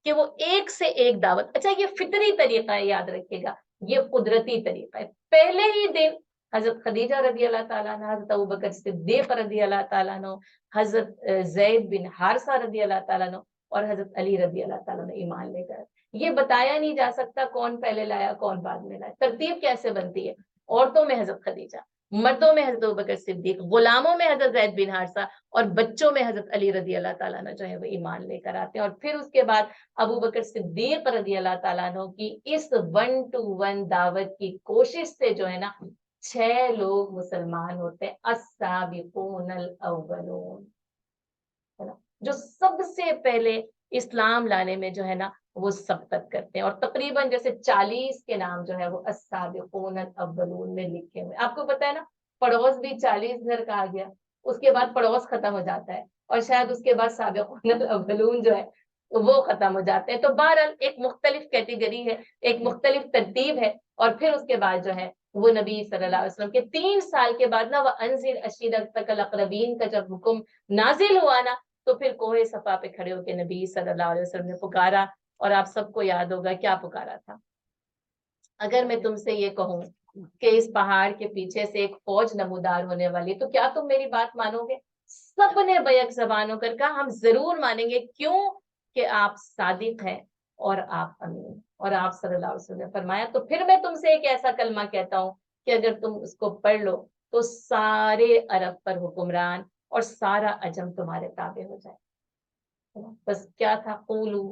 کہ وہ ایک سے ایک دعوت. اچھا یہ فطری طریقہ ہے, یاد رکھیے گا, یہ قدرتی طریقہ ہے. پہلے ہی دن حضرت خدیجہ رضی اللہ تعالیٰ عنہ, حضرت ابوبکر صدیق رضی اللہ تعالیٰ عنہ, حضرت زید بن حارثہ رضی اللہ تعالیٰ عنہ, اور حضرت علی رضی اللہ تعالیٰ عنہ ایمان لے کر. یہ بتایا نہیں جا سکتا کون پہلے لایا کون بعد میں لایا, ترتیب کیسے بنتی ہے. عورتوں میں حضرت خدیجہ, مردوں میں حضرت ابوبکر صدیق, غلاموں میں حضرت زید بن حارثہ, اور بچوں میں حضرت علی رضی اللہ تعالیٰ عنہ جو ہے وہ ایمان لے کر آتے ہیں. اور پھر اس کے بعد ابوبکر صدیق رضی اللہ تعالیٰ عنہ کی اس 1 to 1 دعوت کی کوشش سے جو ہے نا 6 لوگ مسلمان ہوتے ہیں, السابقون الاولون, جو سب سے پہلے اسلام لانے میں جو ہے نا وہ سبقت کرتے ہیں. اور تقریباً جیسے 40 کے نام جو ہے وہ السابقون الاولون میں لکھے ہوئے. آپ کو پتا ہے نا پڑوس بھی 40 گھر کہا گیا, اس کے بعد پڑوس ختم ہو جاتا ہے, اور شاید اس کے بعد سابقون الاولون جو ہے وہ ختم ہو جاتے ہیں. تو بہرحال ایک مختلف کیٹیگری ہے, ایک مختلف ترتیب ہے. اور پھر اس کے بعد جو ہے وہ نبی صلی اللہ علیہ وسلم کے 3 سال کے بعد نا, وَأَنذِرْ عَشِيرَتَكَ الْأَقْرَبِينَ کا جب حکم نازل ہوا نا, تو پھر کوہ صفا پہ کھڑے ہو کے نبی صلی اللہ علیہ وسلم نے پکارا. اور آپ سب کو یاد ہوگا کیا پکارا تھا. اگر میں تم سے یہ کہوں کہ اس پہاڑ کے پیچھے سے ایک فوج نمودار ہونے والی, تو کیا تم میری بات مانو گے؟ سب نے بیک زبان ہو کر کہا ہم ضرور مانیں گے. کیوں؟ کہ آپ صادق ہیں اور آپ امین. اور آپ صلی اللہ علیہ وسلم نے فرمایا تو پھر میں تم سے ایک ایسا کلمہ کہتا ہوں کہ اگر تم اس کو پڑھ لو تو سارے عرب پر حکمران اور سارا عجم تمہارے تابع ہو جائے. بس کیا تھا, قولو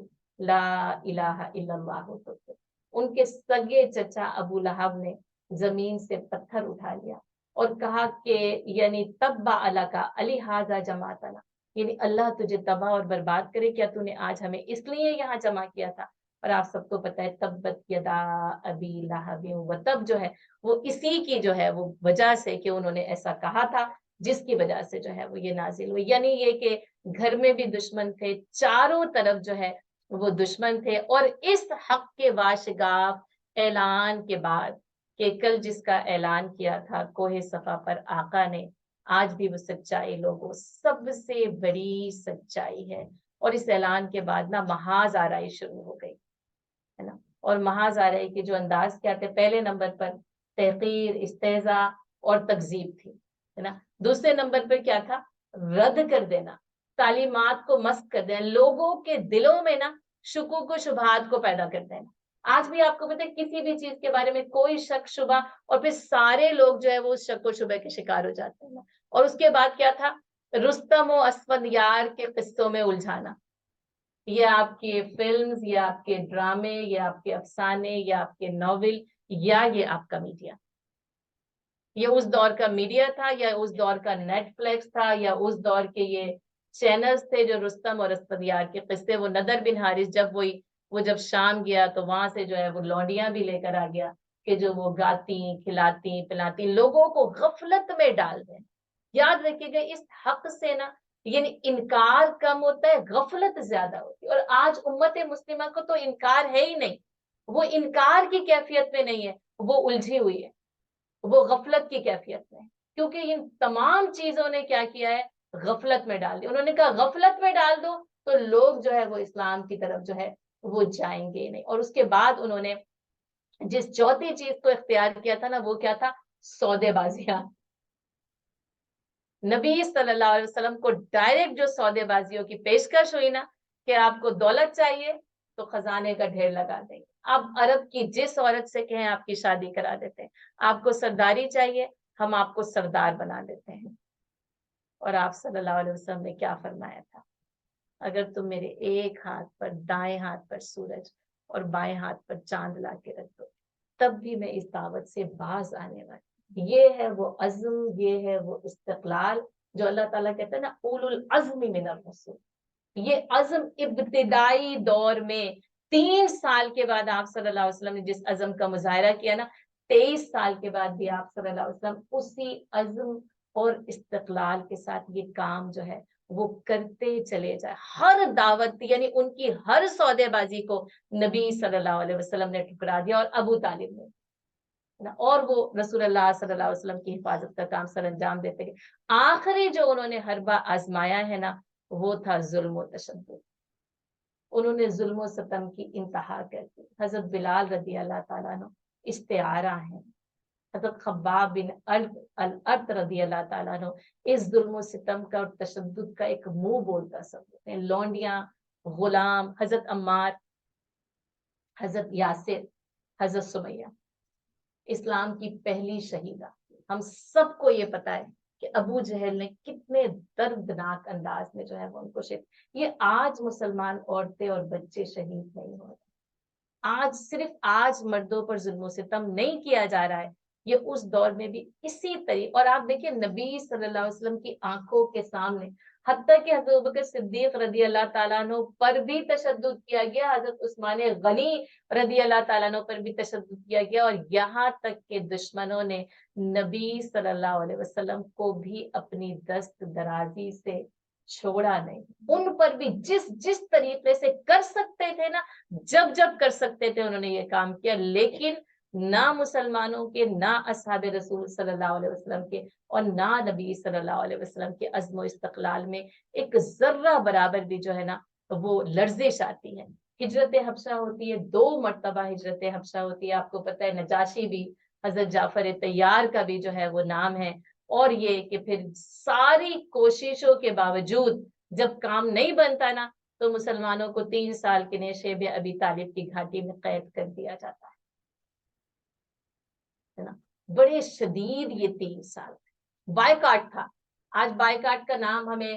لا الہ الا اللہ. ان کے سگے چچا ابو لہب نے زمین سے پتھر اٹھا لیا اور کہا کہ یعنی تبا کا علی ہاذا جماعتنا, یعنی اللہ تجھے تباہ اور برباد کرے, کیا تو نے آج ہمیں اس لیے یہاں جمع کیا تھا. اور آپ سب کو پتا ہے تبت یدا ابی لہب وتب جو ہے وہ اسی کی جو ہے وہ وجہ سے کہ انہوں نے ایسا کہا تھا, جس کی وجہ سے جو ہے وہ یہ نازل ہوئی. یعنی یہ کہ گھر میں بھی دشمن تھے, چاروں طرف جو ہے وہ دشمن تھے. اور اس حق کے واشگاف اعلان کے بعد کہ کل جس کا اعلان کیا تھا کوہ صفا پر آقا نے, آج بھی وہ سچائی لوگوں سب سے بڑی سچائی ہے. اور اس اعلان کے بعد نا محاذ آرائی شروع ہو گئی ہے نا. اور محاذ آرائی کے جو انداز کیا تھے, پہلے نمبر پر تحقیر, استہزاء اور تکذیب تھی ہے نا. دوسرے نمبر پر کیا تھا, رد کر دینا, تعلیمات کو مسخ کر دینا, لوگوں کے دلوں میں نا شکوک و شبہات کو پیدا کر دینا. آج بھی آپ کو پتہ ہے کسی بھی چیز کے بارے میں کوئی شک شبہ, اور پھر سارے لوگ جو ہے وہ اس شک و شبہ کے شکار ہو جاتے ہیں. اور اس کے بعد کیا تھا, رستم و اسفندیار کے قصوں میں الجھانا. یہ آپ کے فلمز, یہ آپ کے ڈرامے, یہ آپ کے افسانے, یہ آپ کے ناول, یا یہ آپ کا میڈیا. یہ اس دور کا میڈیا تھا, یا اس دور کا نیٹ فلیکس تھا, یا اس دور کے یہ چینلز تھے جو رستم اور اسفندیار کے قصے. وہ نذر بن حارث جب وہ جب شام گیا تو وہاں سے جو ہے وہ لونڈیاں بھی لے کر آ گیا کہ جو وہ گاتی, کھلاتی, پلاتی, لوگوں کو غفلت میں ڈال دیں. یاد رکھیے گا اس حق سے نا یعنی انکار کم ہوتا ہے, غفلت زیادہ ہوتی ہے. اور آج امت مسلمہ کو تو انکار ہے ہی نہیں, وہ انکار کی کیفیت میں نہیں ہے, وہ الجھی ہوئی ہے, وہ غفلت کی کیفیت میں. کیونکہ ان تمام چیزوں نے کیا کیا ہے, غفلت میں ڈال دی. انہوں نے کہا غفلت میں ڈال دو تو لوگ جو ہے وہ اسلام کی طرف جو ہے وہ جائیں گے نہیں. اور اس کے بعد انہوں نے جس چوتھی چیز کو اختیار کیا تھا نا, وہ کیا تھا, سودے بازیاں. نبی صلی اللہ علیہ وسلم کو ڈائریکٹ جو سودے بازیوں کی پیشکش ہوئی نا کہ آپ کو دولت چاہیے تو خزانے کا ڈھیر لگا دیں گے. آپ عرب کی جس عورت سے کہیں آپ کی شادی کرا دیتے ہیں. آپ کو سرداری چاہیے, ہم آپ کو سردار بنا دیتے ہیں. اور آپ صلی اللہ علیہ وسلم نے کیا فرمایا تھا؟ اگر تم میرے ایک ہاتھ پر، دائیں ہاتھ پر سورج اور بائیں ہاتھ پر چاند لا کے رکھ دو، تب بھی میں اس دعوت سے باز آنے والی۔ یہ ہے وہ عزم، یہ ہے وہ استقلال جو اللہ تعالیٰ کہتے ہیں نا اولو العزم من الرسل۔ یہ عزم ابتدائی دور میں 3 سال کے بعد آپ صلی اللہ علیہ وسلم نے جس عزم کا مظاہرہ کیا نا، 23 سال کے بعد بھی آپ صلی اللہ علیہ وسلم اسی عزم اور استقلال کے ساتھ یہ کام جو ہے وہ کرتے چلے جائے۔ ہر دعوت یعنی ان کی ہر سودے بازی کو نبی صلی اللہ علیہ وسلم نے ٹھکرا دیا، اور ابو طالب نے، اور وہ رسول اللہ صلی اللہ علیہ وسلم کی حفاظت کا کام سر انجام دیتے گئے۔ آخری جو انہوں نے حربہ آزمایا ہے نا، وہ تھا ظلم و تشدد۔ انہوں نے ظلم و ستم کی انتہا کر دی۔ حضرت بلال رضی اللہ تعالیٰ عنہ استعارہ ہیں، حضرت خباب بن الارت رضی اللہ تعالیٰ عنہ اس ظلم و ستم کا اور تشدد کا ایک منہ بولتا سب ہیں۔ لونڈیاں، غلام، حضرت عمار، حضرت یاسر، حضرت سمیہ، اسلام کی پہلی شہیدہ۔ ہم سب کو یہ پتا ہے کہ ابو جہل نے کتنے دردناک انداز میں جو ہے وہ ان کو شہید۔ یہ آج مسلمان عورتیں اور بچے شہید نہیں ہو رہے، آج صرف آج مردوں پر ظلم و ستم نہیں کیا جا رہا ہے، یہ اس دور میں بھی اسی طریقے۔ اور آپ دیکھیں نبی صلی اللہ علیہ وسلم کی آنکھوں کے سامنے، حتیٰ کہ حضرت ابوبکر صدیق رضی اللہ تعالیٰ عنہ پر بھی تشدد کیا گیا، حضرت عثمان غنی رضی اللہ تعالیٰ عنہ پر بھی تشدد کیا گیا، اور یہاں تک کہ دشمنوں نے نبی صلی اللہ علیہ وسلم کو بھی اپنی دست درازی سے چھوڑا نہیں۔ ان پر بھی جس طریقے سے کر سکتے تھے نا، جب کر سکتے تھے انہوں نے یہ کام کیا، لیکن نہ مسلمانوں کے، نہ اصحاب رسول صلی اللہ علیہ وسلم کے، اور نہ نبی صلی اللہ علیہ وسلم کے عزم و استقلال میں ایک ذرہ برابر بھی جو ہے نا وہ لرزش آتی ہے۔ ہجرت حبشہ ہوتی ہے، 2 مرتبہ ہجرت حبشہ ہوتی ہے، آپ کو پتہ ہے نجاشی بھی حضرت جعفر طیار کا بھی جو ہے وہ نام ہے۔ اور یہ کہ پھر ساری کوششوں کے باوجود جب کام نہیں بنتا نا، تو مسلمانوں کو 3 سال کے لیے شیب ابی طالب کی گھاٹی میں قید کر دیا جاتا ہے نا۔ بڑے شدید یہ 3 سال بائیکاٹ تھا۔ آج بائیکاٹ کا نام ہمیں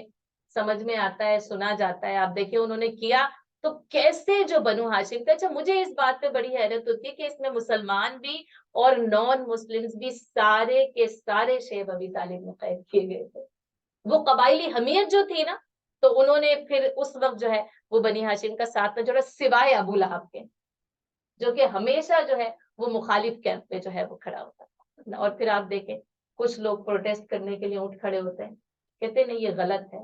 سمجھ میں آتا ہے، سنا جاتا ہے، آپ دیکھیں انہوں نے کیا تو کیسے جو بنو ہاشم کا۔ اچھا مجھے اس بات پہ بڑی حیرت ہوتی ہے کہ اس میں مسلمان بھی اور نان مسلمز بھی سارے کے سارے شیب ابی طالب میں قید کیے گئے تھے۔ وہ قبائلی حمیت جو تھی نا، تو انہوں نے پھر اس وقت جو ہے وہ بنی ہاشم کا ساتھ نہ جوڑا، سوائے ابو لہب کے، جو کہ ہمیشہ جو ہے وہ مخالف کیمپ پہ جو ہے وہ کھڑا ہوتا تھا۔ اور پھر آپ دیکھیں کچھ لوگ پروٹیسٹ کرنے کے لیے اٹھ کھڑے ہوتے ہیں، کہتے ہیں نہیں یہ غلط ہے،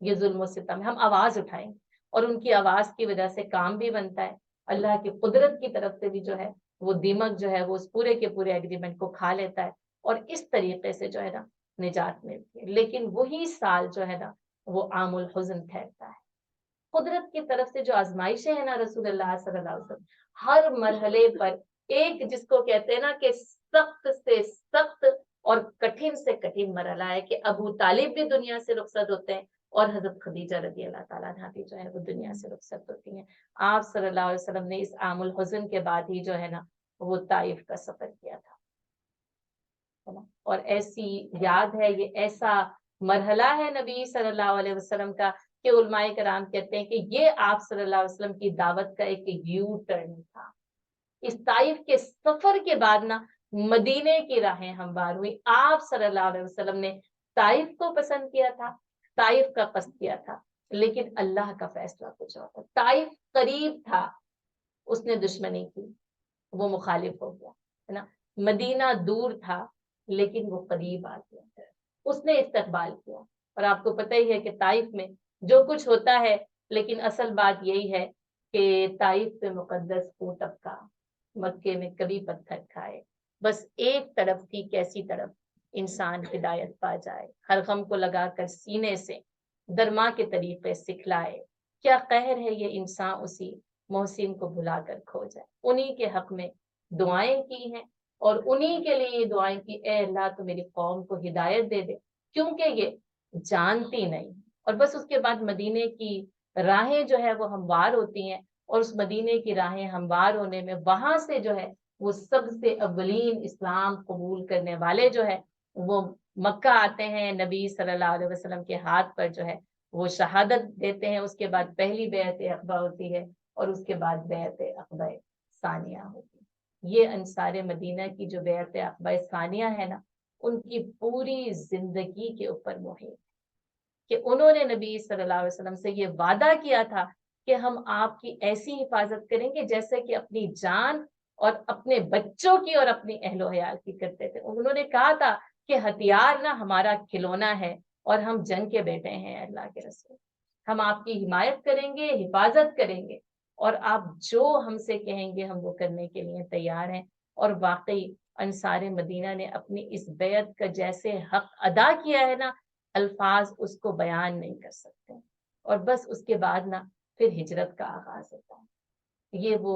یہ ظلم و ستم ہے، ہم آواز اٹھائیں، اور ان کی آواز کی وجہ سے کام بھی بنتا ہے۔ اللہ کی قدرت کی طرف سے بھی جو ہے وہ دیمک جو ہے وہ اس پورے کے پورے ایگریمنٹ کو کھا لیتا ہے، اور اس طریقے سے جو ہے نا نجات ملتی ہے۔ لیکن وہی سال جو ہے نا وہ عام الحزن ٹھہرتا ہے۔ قدرت کی طرف سے جو آزمائشیں ہیں نا رسول اللہ صلی اللہ علیہ وسلم، ہر مرحلے پر ایک جس کو کہتے ہیں نا کہ سخت سے سخت اور کٹھن سے کٹھن مرحلہ ہے کہ ابو طالب بھی دنیا سے رخصت ہوتے ہیں، اور حضرت خدیجہ رضی اللہ تعالیٰ عنہا بھی جو ہے وہ دنیا سے رخصت ہوتی ہیں۔ آپ صلی اللہ علیہ وسلم نے اس عام الحزن کے بعد ہی جو ہے نا وہ طائف کا سفر کیا تھا، اور ایسی یاد ہے، یہ ایسا مرحلہ ہے نبی صلی اللہ علیہ وسلم کا کہ علماء کرام کہتے ہیں کہ یہ آپ صلی اللہ علیہ وسلم کی دعوت کا ایک یو ٹرن تھا۔ اس طائف کے سفر کے بعد نا مدینے کی راہیں ہموار ہوئی۔ آپ صلی اللہ علیہ وسلم نے طائف کو پسند کیا تھا، طائف کا قصد کیا تھا، لیکن اللہ کا فیصلہ کچھ اور تھا۔ طائف قریب تھا، اس نے دشمنی کی، وہ مخالف ہو گیا ہے نا۔ مدینہ دور تھا، لیکن وہ قریب آ گیا، اس نے استقبال کیا۔ اور آپ کو پتہ ہی ہے کہ طائف میں جو کچھ ہوتا ہے، لیکن اصل بات یہی ہے کہ طائف پہ مقدس اونٹ ابکا، مکے میں کبھی پتھر کھائے۔ بس ایک طرف تھی، کیسی طرف؟ انسان ہدایت پا جائے، ہر غم کو لگا کر سینے سے درما کے طریقے سکھلائے۔ کیا قہر ہے یہ انسان اسی محسن کو بھلا کر کھو جائے۔ انہی کے حق میں دعائیں کی ہیں، اور انہی کے لیے یہ دعائیں کی، اے اللہ تو میری قوم کو ہدایت دے دے، کیونکہ یہ جانتی نہیں۔ اور بس اس کے بعد مدینے کی راہیں جو ہے وہ ہموار ہوتی ہیں، اور اس مدینے کی راہیں ہموار ہونے میں وہاں سے جو ہے وہ سب سے اولین اسلام قبول کرنے والے جو ہے وہ مکہ آتے ہیں، نبی صلی اللہ علیہ وسلم کے ہاتھ پر جو ہے وہ شہادت دیتے ہیں، اس کے بعد پہلی بیعت عقبہ ہوتی ہے اور اس کے بعد بیعت عقبہ ثانیہ ہوتی ہے۔ یہ انصار مدینہ کی جو بیعت عقبہ ثانیہ ہے نا، ان کی پوری زندگی کے اوپر محیط کہ انہوں نے نبی صلی اللہ علیہ وسلم سے یہ وعدہ کیا تھا کہ ہم آپ کی ایسی حفاظت کریں گے جیسے کہ اپنی جان اور اپنے بچوں کی اور اپنی اہل و عیال کی کرتے تھے۔ انہوں نے کہا تھا کہ ہتھیار نہ ہمارا کھلونا ہے اور ہم جنگ کے بیٹے ہیں اللہ کے رسول، ہم آپ کی حمایت کریں گے، حفاظت کریں گے، اور آپ جو ہم سے کہیں گے ہم وہ کرنے کے لیے تیار ہیں۔ اور واقعی انصار مدینہ نے اپنی اس بیعت کا جیسے حق ادا کیا ہے نا، الفاظ اس کو بیان نہیں کر سکتے۔ اور بس اس کے بعد نا پھر ہجرت کا آغاز ہوتا ہے۔ یہ وہ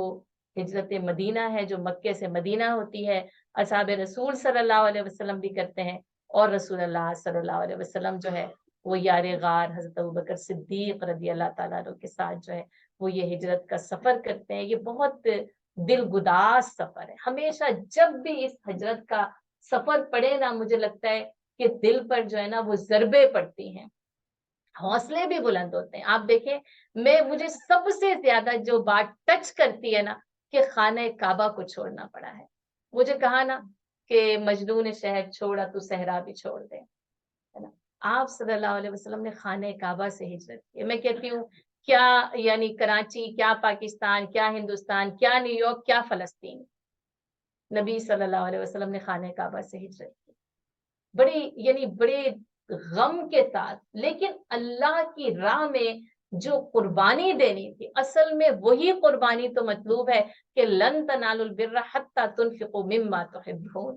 ہجرت مدینہ ہے جو مکے سے مدینہ ہوتی ہے، اصحاب رسول صلی اللہ علیہ وسلم بھی کرتے ہیں، اور رسول اللہ صلی اللہ علیہ وسلم جو ہے وہ یار غار حضرت ابوبکر صدیق رضی اللہ تعالیٰ عنہ کے ساتھ جو ہے وہ یہ ہجرت کا سفر کرتے ہیں۔ یہ بہت دل گداز سفر ہے۔ ہمیشہ جب بھی اس ہجرت کا سفر پڑے نا، مجھے لگتا ہے کہ دل پر جو ہے نا وہ ضربیں پڑتی ہیں، حوصلے بھی بلند ہوتے ہیں۔ آپ دیکھیں، مجھے سب سے زیادہ جو بات ٹچ کرتی ہے نا کہ خانہ کعبہ کو چھوڑنا پڑا ہے۔ مجھے کہا نا کہ مجنوں نے شہر چھوڑا تو صحرا بھی چھوڑ دے، ہے نا۔ آپ صلی اللہ علیہ وسلم نے خانہ کعبہ سے ہجرت کی۔ میں کہتی ہوں کیا یعنی کراچی، کیا پاکستان، کیا ہندوستان، کیا نیو یارک، کیا فلسطین، نبی صلی اللہ علیہ وسلم نے خانہ کعبہ سے ہجرت کی، بڑے غم کے ساتھ، لیکن اللہ کی راہ میں جو قربانی دینی تھی، اصل میں وہی قربانی تو مطلوب ہے کہ لن تنالوا البر حتی تنفقوا مما تحبون،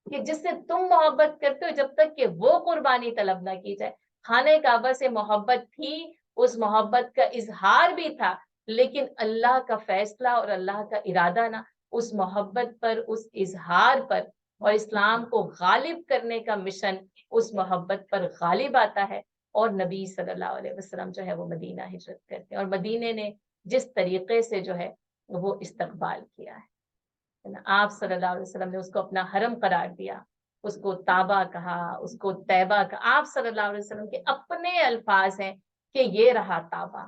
کہ جس سے تم محبت کرتے ہو جب تک کہ وہ قربانی طلب نہ کی جائے۔ خانہ کعبہ سے محبت تھی، اس محبت کا اظہار بھی تھا، لیکن اللہ کا فیصلہ اور اللہ کا ارادہ نا اس محبت پر، اس اظہار پر، اور اسلام کو غالب کرنے کا مشن اس محبت پر غالب آتا ہے، اور نبی صلی اللہ علیہ وسلم جو ہے وہ مدینہ ہجرت کرتے ہیں، اور مدینے نے جس طریقے سے جو ہے وہ استقبال کیا ہے، آپ صلی اللہ علیہ وسلم نے اس کو اپنا حرم قرار دیا، اس کو تابہ کہا، اس کو طیبہ کہا۔ آپ صلی اللہ علیہ وسلم کے اپنے الفاظ ہیں کہ یہ رہا تابہ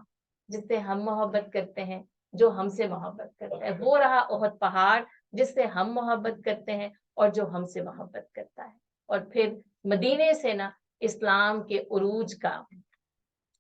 جس سے ہم محبت کرتے ہیں، جو ہم سے محبت کرتا ہے، وہ رہا احد پہاڑ جس سے ہم محبت کرتے ہیں اور جو ہم سے محبت کرتا ہے۔ اور پھر مدینے سے نا اسلام کے عروج کا،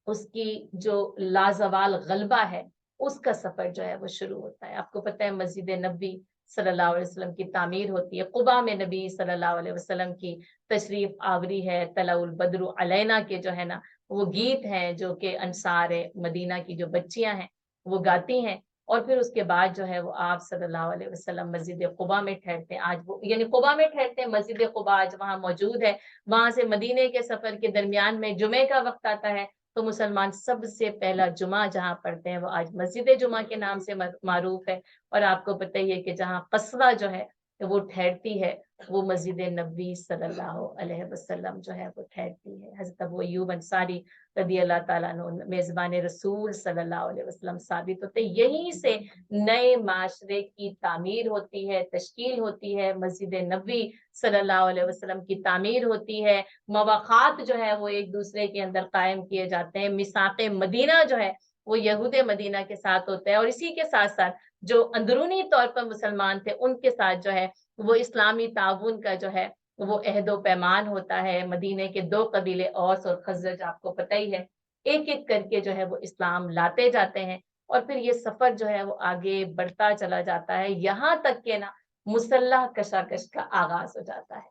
اس کی جو لازوال غلبہ ہے، اس کا سفر جو ہے وہ شروع ہوتا ہے۔ آپ کو پتہ ہے مسجد نبوی صلی اللہ علیہ وسلم کی تعمیر ہوتی ہے، قباء میں نبی صلی اللہ علیہ وسلم کی تشریف آوری ہے، طلع البدر علینا کے جو ہے نا وہ گیت ہیں جو کہ انصار مدینہ کی جو بچیاں ہیں وہ گاتی ہیں، اور پھر اس کے بعد جو ہے وہ آپ صلی اللہ علیہ وسلم مسجد قباء میں ٹھہرتے ہیں۔ آج وہ یعنی قباء میں ٹھہرتے ہیں، مسجد قباء آج وہاں موجود ہے، وہاں سے مدینے کے سفر کے درمیان میں جمعے کا وقت آتا ہے تو مسلمان سب سے پہلا جمعہ جہاں پڑھتے ہیں وہ آج مسجد جمعہ کے نام سے معروف ہے۔ اور آپ کو پتہ ہی ہے کہ جہاں قصوہ جو ہے وہ ٹھہرتی ہے وہ مسجد نبوی صلی اللہ علیہ وسلم جو ہے وہ ٹھہرتی ہے۔ حضرت ابو ایوب انصاری رضی اللہ تعالیٰ عنہ میزبان رسول صلی اللہ علیہ وسلم ثابت ہوتے، یہیں سے نئے معاشرے کی تعمیر ہوتی ہے، تشکیل ہوتی ہے، مسجد نبوی صلی اللہ علیہ وسلم کی تعمیر ہوتی ہے، مواخات جو ہے وہ ایک دوسرے کے اندر قائم کیے جاتے ہیں، میثاق مدینہ جو ہے وہ یہود مدینہ کے ساتھ ہوتا ہے، اور اسی کے ساتھ ساتھ جو اندرونی طور پر مسلمان تھے ان کے ساتھ جو ہے وہ اسلامی تعاون کا جو ہے وہ عہد و پیمان ہوتا ہے۔ مدینے کے دو قبیلے اوس اور خزرج آپ کو پتہ ہی ہے، ایک ایک کر کے جو ہے وہ اسلام لاتے جاتے ہیں، اور پھر یہ سفر جو ہے وہ آگے بڑھتا چلا جاتا ہے، یہاں تک کہ نا مسلح کشاکش کا آغاز ہو جاتا ہے،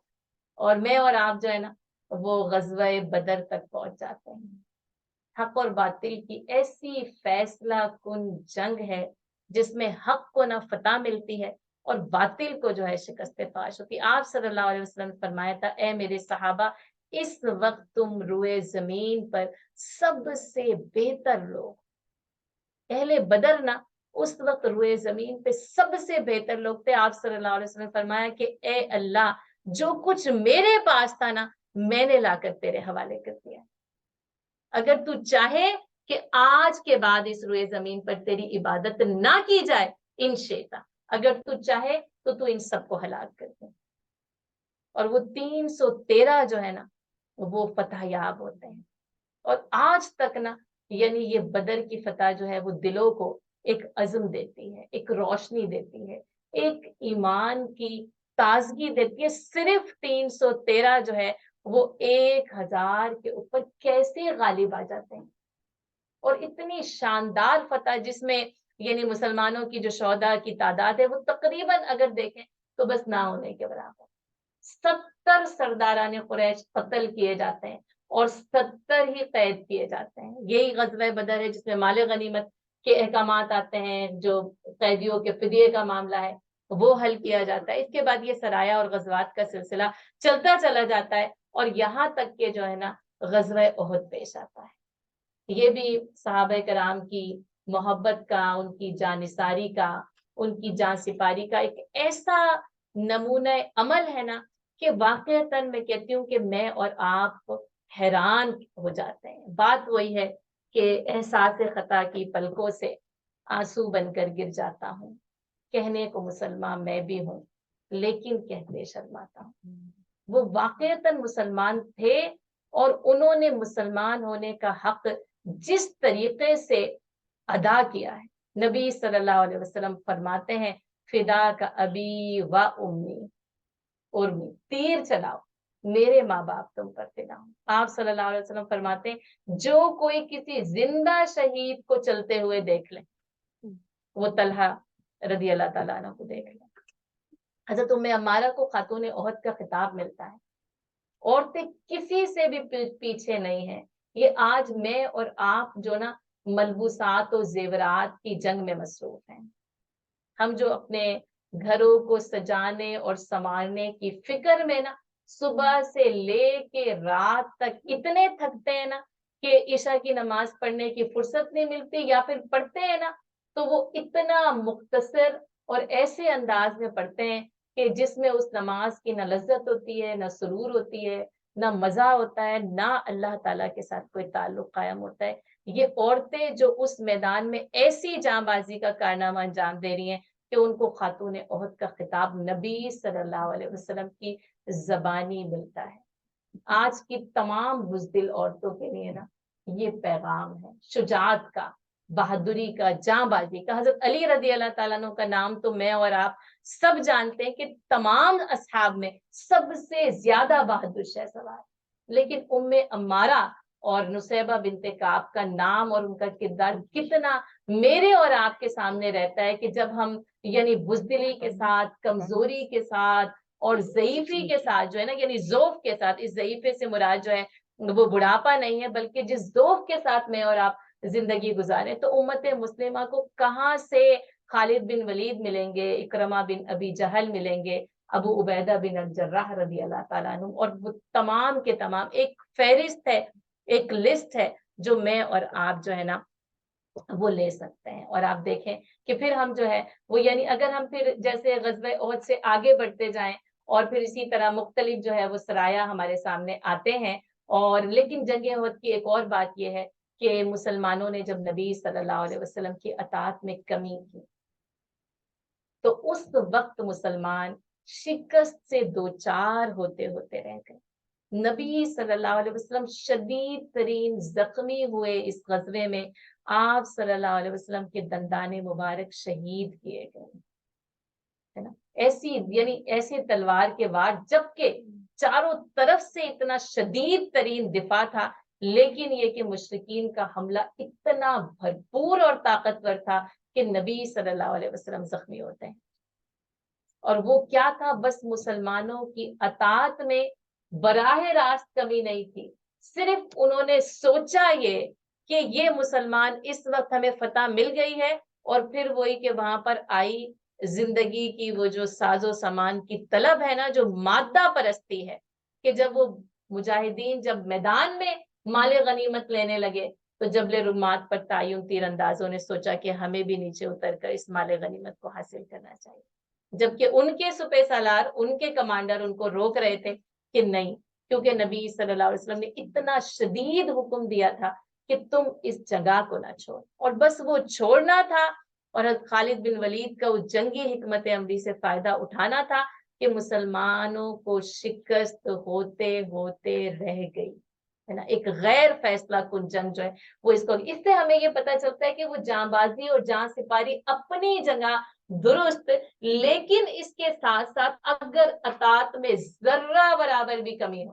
اور میں اور آپ جو ہے نا وہ غزوہ بدر تک پہنچ جاتے ہیں۔ حق اور باطل کی ایسی فیصلہ کن جنگ ہے جس میں حق کو نہ فتح ملتی ہے اور باطل کو جو ہے شکست پاش ہوتی ہے۔ آپ صلی اللہ علیہ وسلم نے فرمایا تھا، اے میرے صحابہ، اس وقت تم روئے زمین پر سب سے بہتر لوگ، اہل بدر نا اس وقت روئے زمین پہ سب سے بہتر لوگ تھے۔ آپ صلی اللہ علیہ وسلم نے فرمایا کہ اے اللہ، جو کچھ میرے پاس تھا نا میں نے لا کر تیرے حوالے کر دیا، اگر تو چاہے کہ آج کے بعد اس روئے زمین پر تیری عبادت نہ کی جائے ان شیطا، اگر تو چاہے تو ان سب کو ہلاک کر دے۔ اور وہ 313 جو ہے نا وہ فتح یاب ہوتے ہیں. اور آج تک نا یعنی یہ بدر کی فتح جو ہے وہ دلوں کو ایک عزم دیتی ہے, ایک روشنی دیتی ہے, ایک ایمان کی تازگی دیتی ہے. صرف 313 جو ہے وہ 1000 کے اوپر کیسے غالب آ جاتے ہیں, اور اتنی شاندار فتح جس میں یعنی مسلمانوں کی جو شہداء کی تعداد ہے وہ تقریباً اگر دیکھیں تو بس نہ ہونے کے برابر. 70 سرداران قریش قتل کیے جاتے ہیں اور 70 ہی قید کیے جاتے ہیں. یہی غزوہ بدر ہے جس میں مال غنیمت کے احکامات آتے ہیں, جو قیدیوں کے فدیے کا معاملہ ہے وہ حل کیا جاتا ہے. اس کے بعد یہ سرایا اور غزوات کا سلسلہ چلتا چلا جاتا ہے, اور یہاں تک کہ جو ہے نا غزوہ احد پیش آتا ہے. یہ بھی صحابہ کرام کی محبت کا, ان کی جانثاری کا, ان کی جان سپاری کا ایک ایسا نمونہ عمل ہے نا کہ واقعتاً میں کہتی ہوں کہ میں اور آپ حیران ہو جاتے ہیں. بات وہی ہے کہ احساس خطا کی پلکوں سے آنسو بن کر گر جاتا ہوں, کہنے کو مسلمان میں بھی ہوں لیکن کہتے شرماتا ہوں. وہ واقعتاً مسلمان تھے اور انہوں نے مسلمان ہونے کا حق جس طریقے سے ادا کیا ہے. نبی صلی اللہ علیہ وسلم فرماتے ہیں فدا کا ابی و امی, ارمی تیر چلاؤ میرے ماں باپ تم پر فدا ہوں. آپ صلی اللہ علیہ وسلم فرماتے ہیں جو کوئی کسی زندہ شہید کو چلتے ہوئے دیکھ لے, وہ طلحہ رضی اللہ تعالیٰ عنہ کو دیکھ لے. حضرت ام عمارہ کو خاتون احد کا خطاب ملتا ہے. عورتیں کسی سے بھی پیچھے نہیں ہیں. یہ آج میں اور آپ جو نا ملبوسات و زیورات کی جنگ میں مصروف ہیں. ہم جو اپنے گھروں کو سجانے اور سنوارنے کی فکر میں نا صبح سے لے کے رات تک اتنے تھکتے ہیں نا کہ عشاء کی نماز پڑھنے کی فرصت نہیں ملتی, یا پھر پڑھتے ہیں نا تو وہ اتنا مختصر اور ایسے انداز میں پڑھتے ہیں کہ جس میں اس نماز کی نہ لذت ہوتی ہے, نہ سرور ہوتی ہے, نہ مزہ ہوتا ہے, نہ اللہ تعالیٰ کے ساتھ کوئی تعلق قائم ہوتا ہے. یہ عورتیں جو اس میدان میں ایسی جاں بازی کا کارنامہ انجام دے رہی ہیں کہ ان کو خاتون احد کا خطاب نبی صلی اللہ علیہ وسلم کی زبانی ملتا ہے. آج کی تمام بزدل عورتوں کے لیے نا یہ پیغام ہے شجاعت کا, بہادری کا, جاں بازی کا. حضرت علی رضی اللہ تعالیٰ عنہ کا نام تو میں اور آپ سب جانتے ہیں کہ تمام اصحاب میں سب سے زیادہ بہادر شہسوار, لیکن ام عمارہ اور نصیبہ بنت کعب کا نام اور ان کا کردار کتنا میرے اور آپ کے سامنے رہتا ہے کہ جب ہم یعنی بزدلی کے ساتھ, کمزوری کے ساتھ اور ضعیفی کے ساتھ جو ہے نا یعنی ذوف کے ساتھ, اس ضعیفے سے مراد جو ہے وہ بڑھاپا نہیں ہے بلکہ جس ذوف کے ساتھ میں اور آپ زندگی گزارے, تو امت مسلمہ کو کہاں سے خالد بن ولید ملیں گے, اکرمہ بن ابی جہل ملیں گے, ابو عبیدہ بن الجراح رضی اللہ تعالیٰ عنہ, اور وہ تمام کے تمام ایک فہرست ہے, ایک لسٹ ہے جو میں اور آپ جو ہے نا وہ لے سکتے ہیں. اور آپ دیکھیں کہ پھر ہم جو ہے وہ یعنی اگر ہم پھر جیسے غزوہ احد سے آگے بڑھتے جائیں اور پھر اسی طرح مختلف جو ہے وہ سرایا ہمارے سامنے آتے ہیں. اور لیکن جنگ احد کی ایک اور بات یہ ہے کہ مسلمانوں نے جب نبی صلی اللہ علیہ وسلم کی اطاعت میں کمی کی تو اس وقت مسلمان شکست سے دوچار ہوتے ہوتے رہ گئے. نبی صلی اللہ علیہ وسلم شدید ترین زخمی ہوئے اس غزوے میں, آپ صلی اللہ علیہ وسلم کے دندان مبارک شہید کیے گئے, ہے نا. ایسی یعنی ایسی تلوار کے وار, جبکہ چاروں طرف سے اتنا شدید ترین دفاع تھا, لیکن یہ کہ مشرکین کا حملہ اتنا بھرپور اور طاقتور تھا کہ نبی صلی اللہ علیہ وسلم زخمی ہوتے ہیں. اور وہ کیا تھا, بس مسلمانوں کی اطاعت میں براہ راست کمی نہیں تھی, صرف انہوں نے سوچا یہ کہ یہ مسلمان اس وقت ہمیں فتح مل گئی ہے, اور پھر وہی کہ وہاں پر آئی زندگی کی وہ جو ساز و سامان کی طلب ہے نا, جو مادہ پرستی ہے, کہ جب وہ مجاہدین جب میدان میں مال غنیمت لینے لگے تو جبل رومات پر تعین تیر اندازوں نے سوچا کہ ہمیں بھی نیچے اتر کر اس مال غنیمت کو حاصل کرنا چاہیے, جبکہ ان کے سپہ سالار, ان کے کمانڈر ان کو روک رہے تھے کہ نہیں, کیونکہ نبی صلی اللہ علیہ وسلم نے اتنا شدید حکم دیا تھا کہ تم اس جگہ کو نہ چھوڑ, اور بس وہ چھوڑنا تھا اور خالد بن ولید کا اس جنگی حکمت عملی سے فائدہ اٹھانا تھا کہ مسلمانوں کو شکست ہوتے ہوتے رہ گئی ہے نا. ایک غیر فیصلہ کن جنگ جو ہے وہ اس سے ہمیں یہ پتا چلتا ہے کہ وہ جاں بازی اور جاں سپاری اپنی جگہ درست، لیکن اس کے ساتھ ساتھ اگر اطاعت میں ذرہ برابر بھی کمی ہو.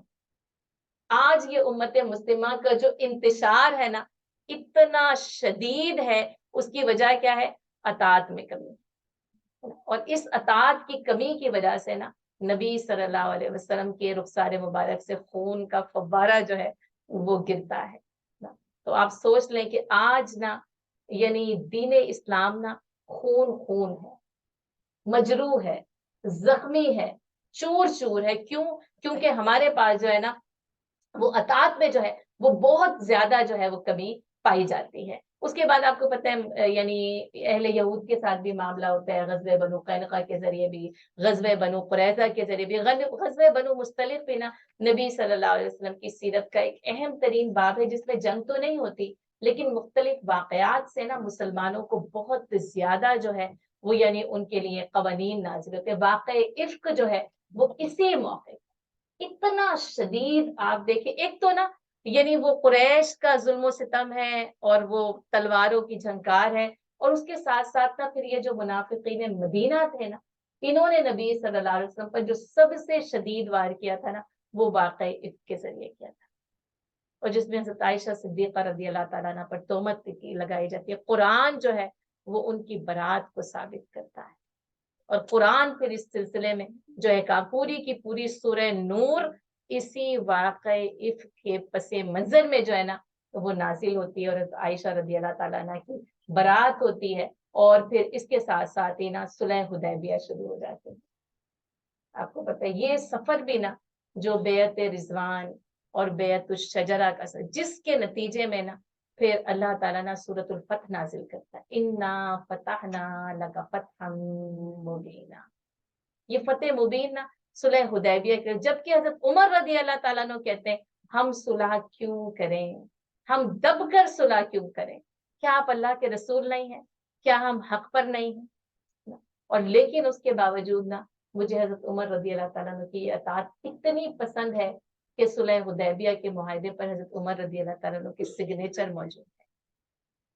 آج یہ امت مسلمہ کا جو انتشار ہے نا اتنا شدید ہے، اس کی وجہ کیا ہے؟ اطاعت میں کمی. اور اس اطاعت کی کمی کی وجہ سے نا نبی صلی اللہ علیہ وسلم کے رخسار مبارک سے خون کا فوارہ جو ہے وہ گرتا ہے. تو آپ سوچ لیں کہ آج نا یعنی دین اسلام نا خون خون ہے، مجروح ہے، زخمی ہے، چور چور ہے. کیونکہ ہمارے پاس جو ہے نا وہ اطاعت میں جو ہے وہ بہت زیادہ جو ہے وہ کمی پائی جاتی ہے. اس کے بعد آپ کو پتہ ہے یعنی اہل یہود کے ساتھ بھی معاملہ ہوتا ہے، غزوہ بنو قینقاع کے ذریعے بھی، غزوہ بنو قریظہ کے ذریعے بھی. غزوہ بنو مصطلق بھی نا نبی صلی اللہ علیہ وسلم کی سیرت کا ایک اہم ترین باب ہے، جس میں جنگ تو نہیں ہوتی لیکن مختلف واقعات سے نا مسلمانوں کو بہت زیادہ جو ہے وہ یعنی ان کے لیے قوانین نازل ہوتے ہیں. واقع عفق جو ہے وہ اسی موقع اتنا شدید آپ دیکھیں. ایک تو نا یعنی وہ قریش کا ظلم و ستم ہے اور وہ تلواروں کی جھنکار ہے، اور اس کے ساتھ ساتھ نا پھر یہ جو منافقین مدینہ تھے نا انہوں نے نبی صلی اللہ علیہ وسلم پر جو سب سے شدید وار کیا تھا نا وہ واقع عفق کے ذریعے کیا تھا، اور جس میں حضرت عائشہ صدیقہ رضی اللہ تعالیٰ عنہ پر تہمت لگائی جاتی ہے. قرآن جو ہے وہ ان کی برات کو ثابت کرتا ہے، اور قرآن پھر اس سلسلے میں جو ہے پوری کی پوری سورہ نور اسی واقع عفق کے پس منظر میں جو ہے نا وہ نازل ہوتی ہے، اور عائشہ رضی اللہ تعالیٰ عنہ کی برات ہوتی ہے، اور پھر اس کے ساتھ ساتھ ہی نا صلح حدیبیہ شروع ہو جاتے ہیں. آپ کو پتہ ہے یہ سفر بھی نا جو بیعت رضوان اور بیعت الشجرہ کا جس کے نتیجے میں نا پھر اللہ تعالیٰ نا سورۃ الفتح نازل کرتا ہے، انا فتحنا لک فتحا مبینا. یہ فتح مبین نا صلح حدیبیہ کے، جبکہ حضرت عمر رضی اللہ تعالیٰ عنہ کہتے ہیں ہم صلح کیوں کریں، ہم دب کر صلح کیوں کریں؟ کیا آپ اللہ کے رسول نہیں ہیں؟ کیا ہم حق پر نہیں ہیں؟ اور لیکن اس کے باوجود نا مجھے حضرت عمر رضی اللہ تعالیٰ عنہ کی اطاعت اتنی پسند ہے کہ صلح حدیبیہ کے معاہدے پر حضرت عمر رضی اللہ تعالیٰ عنہ کی سگنیچر موجود ہے،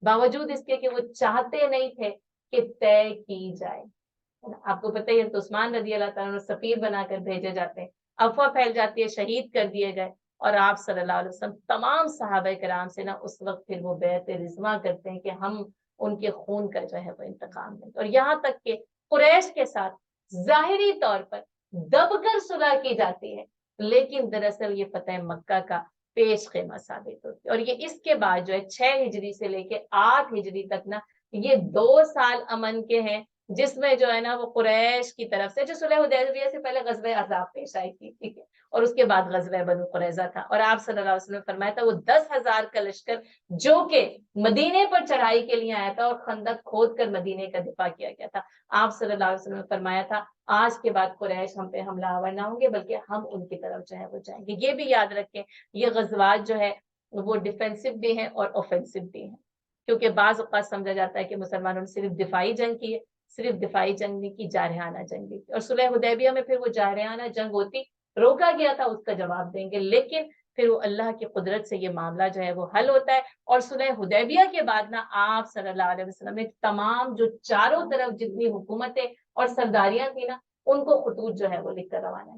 باوجود اس کے کہ وہ چاہتے نہیں تھے کہ طے کی جائے. آپ کو پتہ ہے تو عثمان رضی اللہ تعالیٰ عنہ سفیر بنا کر بھیجے جاتے ہیں، افواہ پھیل جاتی ہے شہید کر دیے گئے، اور آپ صلی اللہ علیہ وسلم تمام صحابہ کرام سے نا اس وقت پھر وہ بیعت رضواں کرتے ہیں کہ ہم ان کے خون کا جو ہے وہ انتقام لیں. اور یہاں تک کہ قریش کے ساتھ ظاہری طور پر دب کر صلح کی جاتی ہے، لیکن دراصل یہ فتح مکہ کا پیش خیمہ ثابت ہوتی ہے. اور یہ اس کے بعد جو ہے 6 ہجری سے لے کے 8 ہجری تک نا یہ 2 سال امن کے ہیں، جس میں جو ہے نا وہ قریش کی طرف سے جو صلح حدیبیہ سے پہلے غزوہ احزاب پیش آئی تھی، ٹھیک ہے، اور اس کے بعد غزوہ بنو قریظہ تھا. اور آپ صلی اللہ علیہ وسلم نے فرمایا تھا وہ 10,000 کا لشکر جو کہ مدینے پر چڑھائی کے لیے آیا تھا اور خندق کھود کر مدینے کا دفاع کیا گیا تھا. آپ صلی اللہ علیہ وسلم نے فرمایا تھا آج کے بعد قریش ہم پہ حملہ آور نہ ہوں گے بلکہ ہم ان کی طرف جو ہے وہ جائیں گے. یہ بھی یاد رکھیں یہ غزوات جو ہے وہ ڈیفینسو بھی ہیں اور اوفینسو بھی ہیں، کیونکہ بعض اوقات سمجھا جاتا ہے کہ مسلمانوں نے صرف دفاعی جنگ کی ہے، صرف دفاعی جنگ نہیں کی، جارحانہ جنگ بھی کی. اور صلح حدیبیہ میں پھر وہ جارحانہ جنگ ہوتی، روکا گیا تھا، اس کا جواب دیں گے، لیکن پھر وہ اللہ کی قدرت سے یہ معاملہ جو ہے وہ حل ہوتا ہے. اور صلح حدیبیہ کے بعد نا آپ صلی اللہ علیہ وسلم نے تمام جو چاروں طرف جتنی حکومتیں اور سرداریاں تھیں نا ان کو خطوط جو ہے وہ لکھ کر روانہ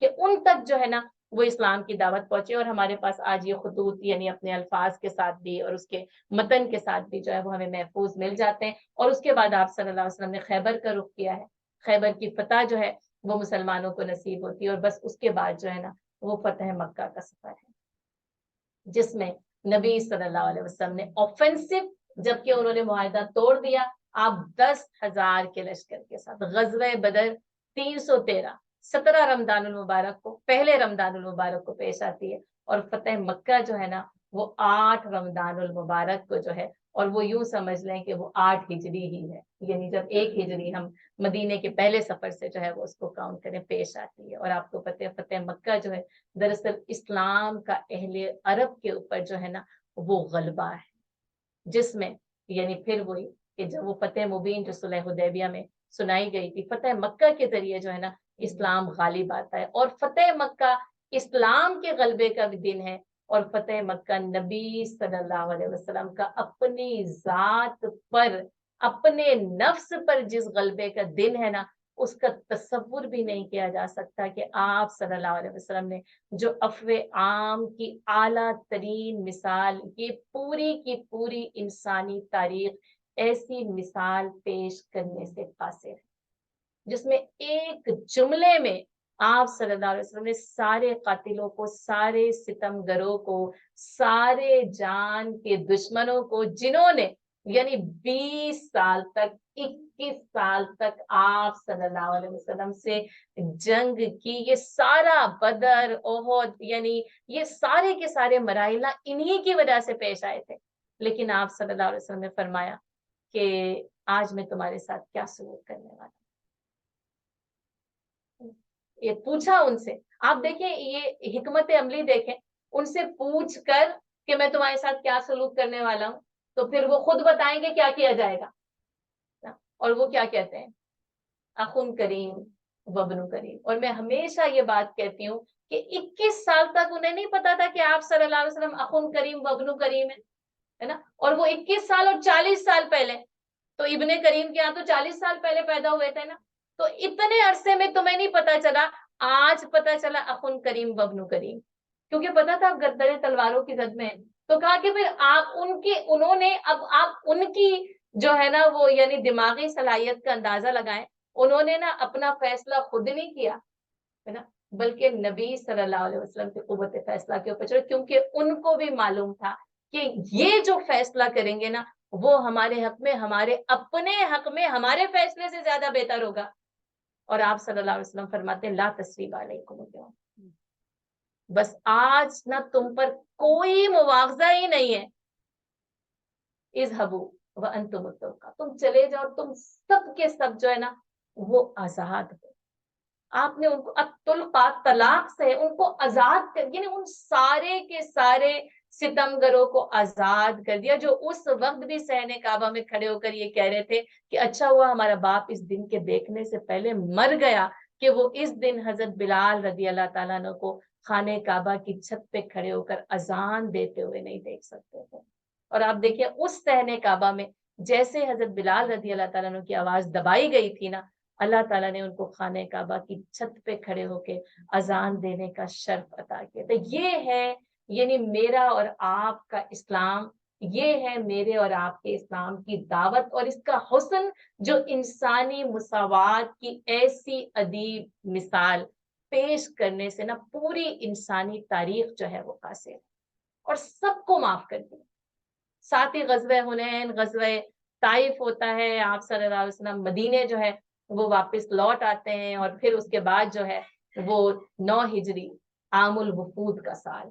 کہ ان تک جو ہے نا وہ اسلام کی دعوت پہنچے. اور ہمارے پاس آج یہ خطوط یعنی اپنے الفاظ کے ساتھ بھی اور اس کے متن کے ساتھ بھی جو ہے وہ ہمیں محفوظ مل جاتے ہیں. اور اس کے بعد آپ صلی اللہ علیہ وسلم نے خیبر کا رخ کیا ہے، خیبر کی فتح جو ہے وہ مسلمانوں کو نصیب ہوتی ہے، اور بس اس کے بعد جو ہے نا وہ فتح مکہ کا سفر ہے جس میں نبی صلی اللہ علیہ وسلم نے اوفینسو، جبکہ انہوں نے معاہدہ توڑ دیا، آپ 10,000 کے لشکر کے ساتھ غزوہ بدر 313 17 رمضان المبارک کو، پہلے رمضان المبارک کو پیش آتی ہے، اور فتح مکہ جو ہے نا وہ 8 رمضان المبارک کو جو ہے، اور وہ یوں سمجھ لیں کہ وہ 8 ہجری ہی ہے، یعنی جب 1 ہجری ہم مدینے کے پہلے سفر سے جو ہے وہ اس کو کاؤنٹ کریں پیش آتی ہے. اور آپ کو پتہ ہے فتح مکہ جو ہے دراصل اسلام کا اہل عرب کے اوپر جو ہے نا وہ غلبہ ہے، جس میں یعنی پھر وہی کہ جب وہ فتح مبین جو صلح حدیبیہ میں سنائی گئی تھی، فتح مکہ کے ذریعے جو ہے نا اسلام غالب آتا ہے، اور فتح مکہ اسلام کے غلبے کا بھی دن ہے، اور فتح مکہ نبی صلی اللہ علیہ وسلم کا اپنی ذات پر، اپنے نفس پر جس غلبے کا دن ہے نا، اس کا تصور بھی نہیں کیا جا سکتا کہ آپ صلی اللہ علیہ وسلم نے جو عفو عام کی اعلیٰ ترین مثال، یہ پوری کی پوری انسانی تاریخ ایسی مثال پیش کرنے سے قاصر ہے، جس میں ایک جملے میں آپ صلی اللہ علیہ وسلم نے سارے قاتلوں کو، سارے ستم گروں کو، سارے جان کے دشمنوں کو، جنہوں نے یعنی 20 سال تک، 21 سال تک آپ صلی اللہ علیہ وسلم سے جنگ کی، یہ سارا بدر، احد، یعنی یہ سارے کے سارے مراحل انہی کی وجہ سے پیش آئے تھے، لیکن آپ صلی اللہ علیہ وسلم نے فرمایا کہ آج میں تمہارے ساتھ کیا سلوک کرنے والا ہوں۔ یہ پوچھا ان سے، آپ دیکھیں یہ حکمت عملی دیکھیں، ان سے پوچھ کر کہ میں تمہارے ساتھ کیا سلوک کرنے والا ہوں، تو پھر وہ خود بتائیں گے کیا کیا جائے گا، اور وہ کیا کہتے ہیں، اخن کریم وابن کریم۔ اور میں ہمیشہ یہ بات کہتی ہوں کہ 21 سال تک انہیں نہیں پتا تھا کہ آپ صلی اللہ علیہ وسلم اخن کریم وابن کریم ہے نا، اور وہ 21 سال اور 40 سال پہلے، تو ابن کریم کے یہاں تو 40 سال پہلے پیدا ہوئے تھے نا، تو اتنے عرصے میں تمہیں نہیں پتا چلا، آج پتا چلا اخن کریم وابن کریم، کیونکہ پتا تھا گردن تلواروں کی زد میں ہے، تو کہا کہ پھر آپ انہوں نے، اب آپ ان کی جو ہے نا وہ یعنی دماغی صلاحیت کا اندازہ لگائیں، انہوں نے نا اپنا فیصلہ خود نہیں کیا ہے نا، بلکہ نبی صلی اللہ علیہ وسلم کی قوت فیصلہ کے اوپر چڑھے، کیونکہ ان کو بھی معلوم تھا کہ یہ جو فیصلہ کریں گے نا وہ ہمارے حق میں، ہمارے اپنے حق میں ہمارے فیصلے سے زیادہ بہتر ہوگا۔ اور آپ صلی اللہ علیہ وسلم فرماتے ہیں لا تثریب علیکم اليوم، بس آج نہ تم پر کوئی مواخذہ ہی نہیں ہے، اذهبوا وانتم الطلقاء، تم چلے جاؤ، تم سب کے سب جو ہے نا وہ آزاد ہو۔ آپ نے ان کو الطلقاء طلاق سے ان کو آزاد کر، یعنی ان سارے کے سارے ستمگروں کو آزاد کر دیا، جو اس وقت بھی صحن کعبہ میں کھڑے ہو کر یہ کہہ رہے تھے کہ اچھا ہوا ہمارا باپ اس دن کے دیکھنے سے پہلے مر گیا کہ وہ اس دن حضرت بلال رضی اللہ تعالیٰ عنہ کو خانہ کعبہ کی چھت پہ کھڑے ہو کر اذان دیتے ہوئے نہیں دیکھ سکتے تھے۔ اور آپ دیکھیں اس صحن کعبہ میں جیسے حضرت بلال رضی اللہ تعالیٰ عنہ کی آواز دبائی گئی تھی نا، اللہ تعالیٰ نے ان کو خانہ کعبہ کی چھت پہ کھڑے ہو کے اذان دینے کا شرف عطا کیا۔ تو یہ ہے یعنی میرا اور آپ کا اسلام، یہ ہے میرے اور آپ کے اسلام کی دعوت، اور اس کا حسن جو انسانی مساوات کی ایسی عدیب مثال پیش کرنے سے نا پوری انسانی تاریخ جو ہے وہ قاصر ہے، اور سب کو معاف کر دیا۔ ساتھ ہی غزوہ حنین، غزوہ طائف ہوتا ہے، آپ صلی اللہ علیہ وسلم مدینے جو ہے وہ واپس لوٹ آتے ہیں، اور پھر اس کے بعد جو ہے وہ 9 ہجری عام الوفود کا سال،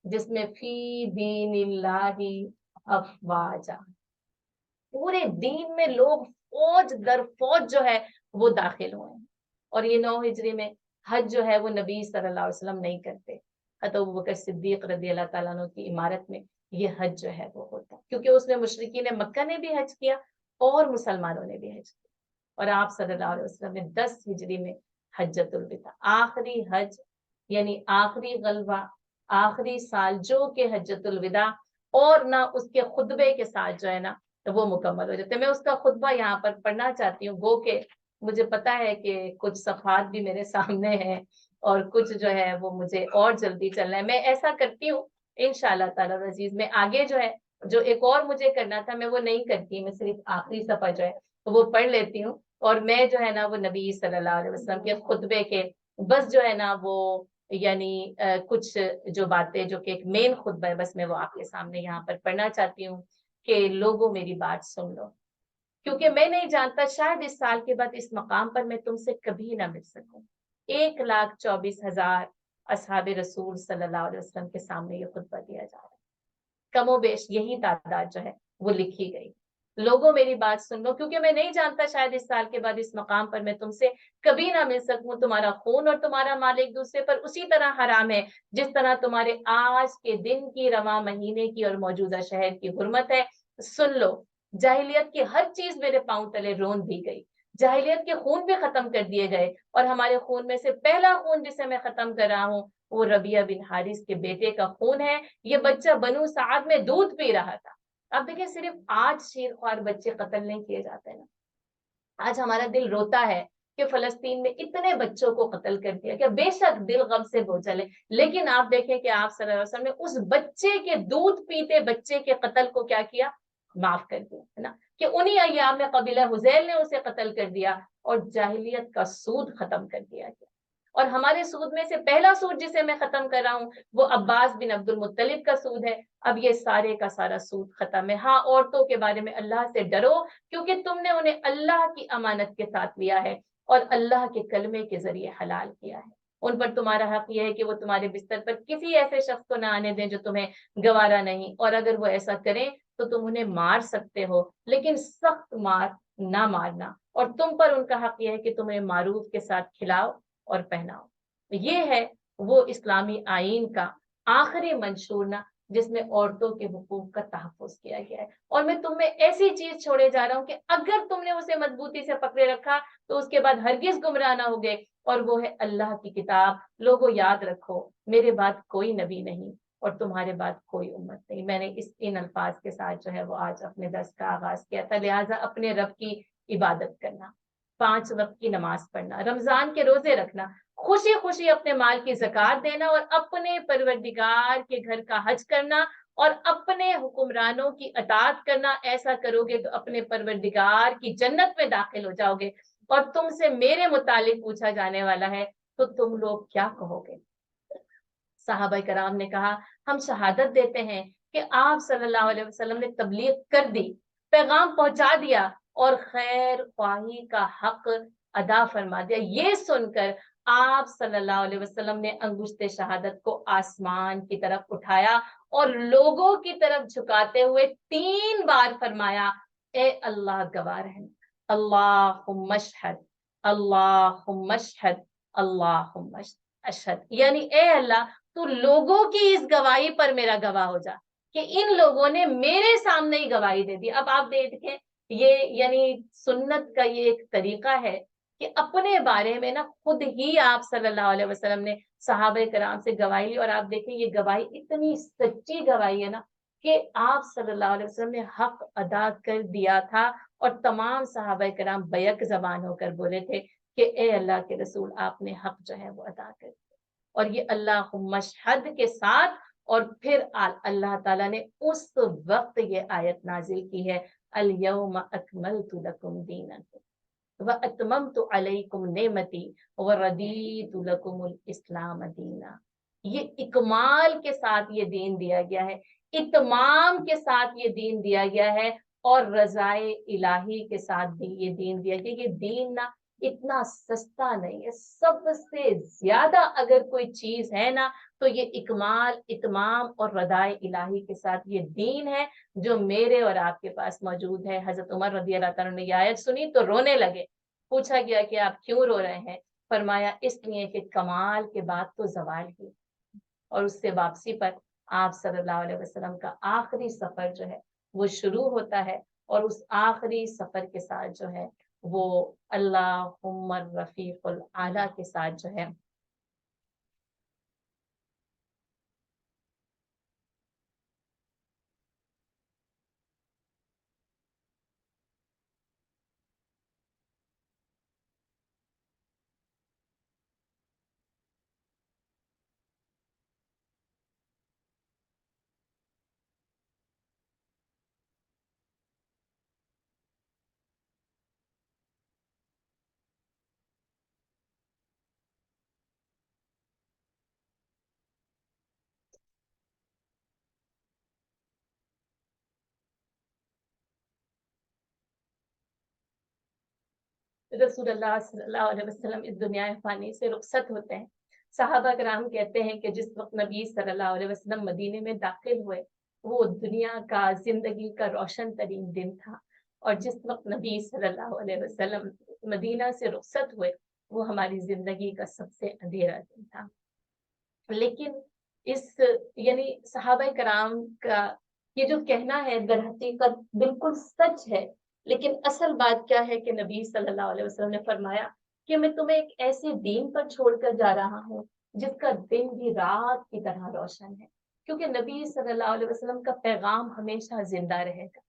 جس میں فی دین اللہ افواجا، پورے دین میں لوگ فوج در فوج جو ہے وہ داخل ہوئے ہیں۔ اور یہ 9 ہجری میں حج جو ہے وہ نبی صلی اللہ علیہ وسلم نہیں کرتے، حضرت ابوبکر صدیق رضی اللہ تعالیٰ عنہ کی عمارت میں یہ حج جو ہے وہ ہوتا ہے، کیونکہ اس میں مشرکین مکہ نے بھی حج کیا اور مسلمانوں نے بھی حج کیا۔ اور آپ صلی اللہ علیہ وسلم نے 10 ہجری میں حجۃ الوداع، آخری حج یعنی آخری غلبہ، آخری سال جو کہ حجۃ الوداع، اور نہ اس کے خطبے کے ساتھ جو ہے نا وہ مکمل ہو جاتے ہیں۔ میں اس کا خطبہ یہاں پر پڑھنا چاہتی ہوں، گو کہ مجھے پتا ہے کہ کچھ صفحات بھی میرے سامنے ہیں اور کچھ جو ہے وہ مجھے اور جلدی چلنا ہے۔ میں ایسا کرتی ہوں انشاءاللہ تعالی عزیز، میں آگے جو ہے جو ایک اور مجھے کرنا تھا میں وہ نہیں کرتی، میں صرف آخری صفحہ جو ہے وہ پڑھ لیتی ہوں، اور میں جو ہے نا وہ نبی صلی اللہ علیہ وسلم کے خطبے کے بس جو ہے نا وہ یعنی کچھ جو باتیں جو کہ ایک مین خطبہ ہے، بس میں وہ آپ کے سامنے یہاں پر پڑھنا چاہتی ہوں کہ لوگوں میری بات سن لو، کیونکہ میں نہیں جانتا شاید اس سال کے بعد اس مقام پر میں تم سے کبھی نہ مل سکوں۔ 1,24,000 اصحاب رسول صلی اللہ علیہ وسلم کے سامنے یہ خطبہ دیا جا رہا ہے، کم و بیش یہی تعداد جو ہے وہ لکھی گئی۔ لوگوں میری بات سن لو، کیونکہ میں نہیں جانتا شاید اس سال کے بعد اس مقام پر میں تم سے کبھی نہ مل سکوں۔ تمہارا خون اور تمہارا مال ایک دوسرے پر اسی طرح حرام ہے جس طرح تمہارے آج کے دن کی، رواں مہینے کی اور موجودہ شہر کی حرمت ہے۔ سن لو، جاہلیت کی ہر چیز میرے پاؤں تلے رون دی گئی، جاہلیت کے خون بھی ختم کر دیے گئے، اور ہمارے خون میں سے پہلا خون جسے میں ختم کر رہا ہوں وہ ربیعہ بن حارث کے بیٹے کا خون ہے۔ یہ بچہ بنو سعد میں دودھ پی رہا تھا۔ اب دیکھیں صرف آج شیر خوار بچے قتل نہیں کیے جاتے نا، آج ہمارا دل روتا ہے کہ فلسطین میں اتنے بچوں کو قتل کر دیا گیا، بے شک دل غم سے بوجھل ہے، لیکن آپ دیکھیں کہ آپ صلی اللہ علیہ وسلم نے اس بچے کے دودھ پیتے بچے کے قتل کو کیا کیا؟ معاف کر دیا ہے نا، کہ انہی ایام میں قبیلہ حذیل نے اسے قتل کر دیا اور جاہلیت کا سود ختم کر دیا گیا۔ اور ہمارے سود میں سے پہلا سود جسے میں ختم کر رہا ہوں وہ عباس بن عبد المطلب کا سود ہے۔ اب یہ سارے کا سارا سود ختم ہے۔ ہاں، عورتوں کے بارے میں اللہ سے ڈرو، کیونکہ تم نے انہیں اللہ کی امانت کے ساتھ لیا ہے اور اللہ کے کلمے کے ذریعے حلال کیا ہے۔ ان پر تمہارا حق یہ ہے کہ وہ تمہارے بستر پر کسی ایسے شخص کو نہ آنے دیں جو تمہیں گوارا نہیں، اور اگر وہ ایسا کریں تو تم انہیں مار سکتے ہو، لیکن سخت مار نہ مارنا، اور تم پر ان کا حق یہ ہے کہ تم انہیں معروف کے ساتھ کھلاؤ اور پہناؤ۔ یہ ہے وہ اسلامی آئین کا آخری منشورنا جس میں عورتوں کے حقوق کا تحفظ کیا گیا ہے۔ اور میں تم میں ایسی چیز چھوڑے جا رہا ہوں کہ اگر تم نے اسے مضبوطی سے پکڑے رکھا تو اس کے بعد ہرگز گمراہ نہ ہوگے، اور وہ ہے اللہ کی کتاب۔ لوگوں یاد رکھو، میرے بعد کوئی نبی نہیں اور تمہارے بعد کوئی امت نہیں۔ میں نے ان الفاظ کے ساتھ جو ہے وہ آج اپنے درس کا آغاز کیا تھا، لہٰذا اپنے رب کی عبادت کرنا، 5 وقت کی نماز پڑھنا، رمضان کے روزے رکھنا، خوشی خوشی اپنے مال کی زکات دینا، اور اپنے پروردگار کے گھر کا حج کرنا، اور اپنے حکمرانوں کی اطاعت کرنا۔ ایسا کرو گے تو اپنے پروردگار کی جنت میں داخل ہو جاؤ گے، اور تم سے میرے متعلق پوچھا جانے والا ہے تو تم لوگ کیا کہو گے؟ صحابہ کرام نے کہا ہم شہادت دیتے ہیں کہ آپ صلی اللہ علیہ وسلم نے تبلیغ کر دی، پیغام پہنچا دیا اور خیر خواہی کا حق ادا فرما دیا۔ یہ سن کر آپ صلی اللہ علیہ وسلم نے انگشت شہادت کو آسمان کی طرف اٹھایا اور لوگوں کی طرف جھکاتے ہوئے 3 بار فرمایا، اے اللہ گواہ رہنا، اللہم اشہد، اللہم اشہد، اللہم اشہد، یعنی اے اللہ تو لوگوں کی اس گواہی پر میرا گواہ ہو جا کہ ان لوگوں نے میرے سامنے ہی گواہی دے دی۔ اب آپ دیکھیں یہ یعنی سنت کا یہ ایک طریقہ ہے کہ اپنے بارے میں نا خود ہی آپ صلی اللہ علیہ وسلم نے صحابہ کرام سے گواہی لی، اور آپ دیکھیں یہ گواہی اتنی سچی گواہی ہے نا کہ آپ صلی اللہ علیہ وسلم نے حق ادا کر دیا تھا، اور تمام صحابہ کرام بیک زبان ہو کر بولے تھے کہ اے اللہ کے رسول آپ نے حق جو ہے وہ ادا کر دیا۔ اور یہ اللہ مشہد کے ساتھ، اور پھر اللہ تعالیٰ نے اس وقت یہ آیت نازل کی ہے، الیوم اکملت لکم دینکم واتممت علیکم نعمتی وردیت لکم الاسلام دینا۔ یہ اکمال کے ساتھ یہ دین دیا گیا ہے، اتمام کے ساتھ یہ دین دیا گیا ہے، اور رضائے الہی کے ساتھ بھی یہ دین دیا گیا۔ یہ دین نہ اتنا سستا نہیں ہے، سب سے زیادہ اگر کوئی چیز ہے نا تو یہ اکمال، اتمام اور رضائے الہی کے ساتھ یہ دین ہے جو میرے اور آپ کے پاس موجود ہے۔ حضرت عمر رضی اللہ تعالیٰ نے یہ آیت سنی تو رونے لگے۔ پوچھا گیا کہ آپ کیوں رو رہے ہیں؟ فرمایا اس لیے کہ کمال کے بعد تو زوال ہی، اور اس سے واپسی پر آپ صلی اللہ علیہ وسلم کا آخری سفر جو ہے وہ شروع ہوتا ہے، اور اس آخری سفر کے ساتھ جو ہے وہ اللہم الرفیق الاعلیٰ کے ساتھ جو ہے رسول اللہ صلی اللہ علیہ وسلم اس دنیا فانی سے رخصت ہوتے ہیں۔ صحابہ کرام کہتے ہیں کہ جس وقت نبی صلی اللہ علیہ وسلم مدینے میں داخل ہوئے وہ دنیا کا، زندگی کا روشن ترین دن تھا، اور جس وقت نبی صلی اللہ علیہ وسلم مدینہ سے رخصت ہوئے وہ ہماری زندگی کا سب سے اندھیرا دن تھا۔ لیکن اس یعنی صحابہ کرام کا یہ جو کہنا ہے در حقیقت بالکل سچ ہے لیکن اصل بات کیا ہے کہ نبی صلی اللہ علیہ وسلم نے فرمایا کہ میں تمہیں ایک ایسے دین پر چھوڑ کر جا رہا ہوں جس کا دن بھی رات کی طرح روشن ہے، کیونکہ نبی صلی اللہ علیہ وسلم کا پیغام ہمیشہ زندہ رہے گا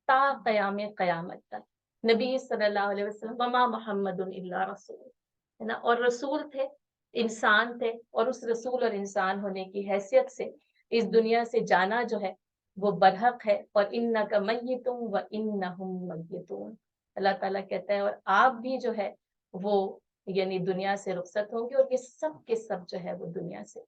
تا قیام قیامت تک۔ نبی صلی اللہ علیہ وسلم وما محمد الا رسول، ہے نا، اور رسول تھے، انسان تھے، اور اس رسول اور انسان ہونے کی حیثیت سے اس دنیا سے جانا جو ہے وہ برحق ہے، اور انک میت وانہم میتون، اللہ تعالیٰ کہتا ہے اور آپ بھی جو ہے وہ یعنی دنیا سے رخصت ہوں گے، اور یہ سب کے سب جو ہے وہ دنیا سے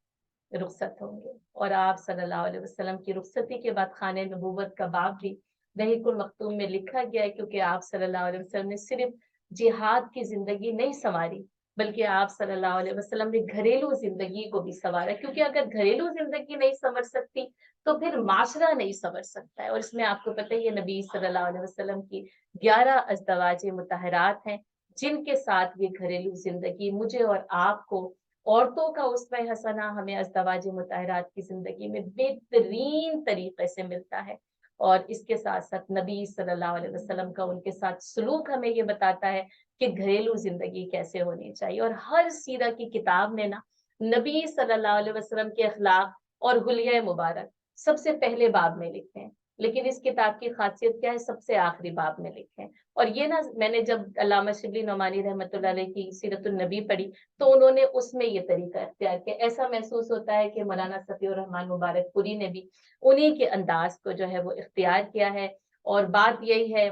رخصت ہوں گے۔ اور آپ صلی اللہ علیہ وسلم کی رخصتی کے بعد خانہ نبوت کا باب بھی رحیق المختوم میں لکھا گیا ہے، کیونکہ آپ صلی اللہ علیہ وسلم نے صرف جہاد کی زندگی نہیں سنواری، بلکہ آپ صلی اللہ علیہ وسلم نے گھریلو زندگی کو بھی سنوارا، کیونکہ اگر گھریلو زندگی نہیں سنور سکتی تو پھر معاشرہ نہیں سنور سکتا ہے۔ اور اس میں آپ کو پتہ ہی ہے نبی صلی اللہ علیہ وسلم کی 11 ازدواج مطہرات ہیں، جن کے ساتھ یہ گھریلو زندگی مجھے اور آپ کو عورتوں کا اسوہ حسنہ ہمیں ازدواج مطہرات کی زندگی میں بہترین طریقے سے ملتا ہے۔ اور اس کے ساتھ ساتھ نبی صلی اللہ علیہ وسلم کا ان کے ساتھ سلوک ہمیں یہ بتاتا ہے کہ گھریلو زندگی کیسے ہونی چاہیے۔ اور ہر سیرہ کی کتاب میں نا نبی صلی اللہ علیہ وسلم کے اخلاق اور حلیہ مبارک سب سے پہلے باب میں لکھے ہیں، لیکن اس کتاب کی خاصیت کیا ہے، سب سے آخری باب میں لکھے ہیں۔ اور یہ نا میں نے جب علامہ شبلی نعمانی رحمۃ اللہ علیہ کی سیرت النبی پڑھی تو انہوں نے اس میں یہ طریقہ اختیار کیا۔ ایسا محسوس ہوتا ہے کہ مولانا صفی الرحمن مبارک پوری نے بھی انہی کے انداز کو جو ہے وہ اختیار کیا ہے۔ اور بات یہی ہے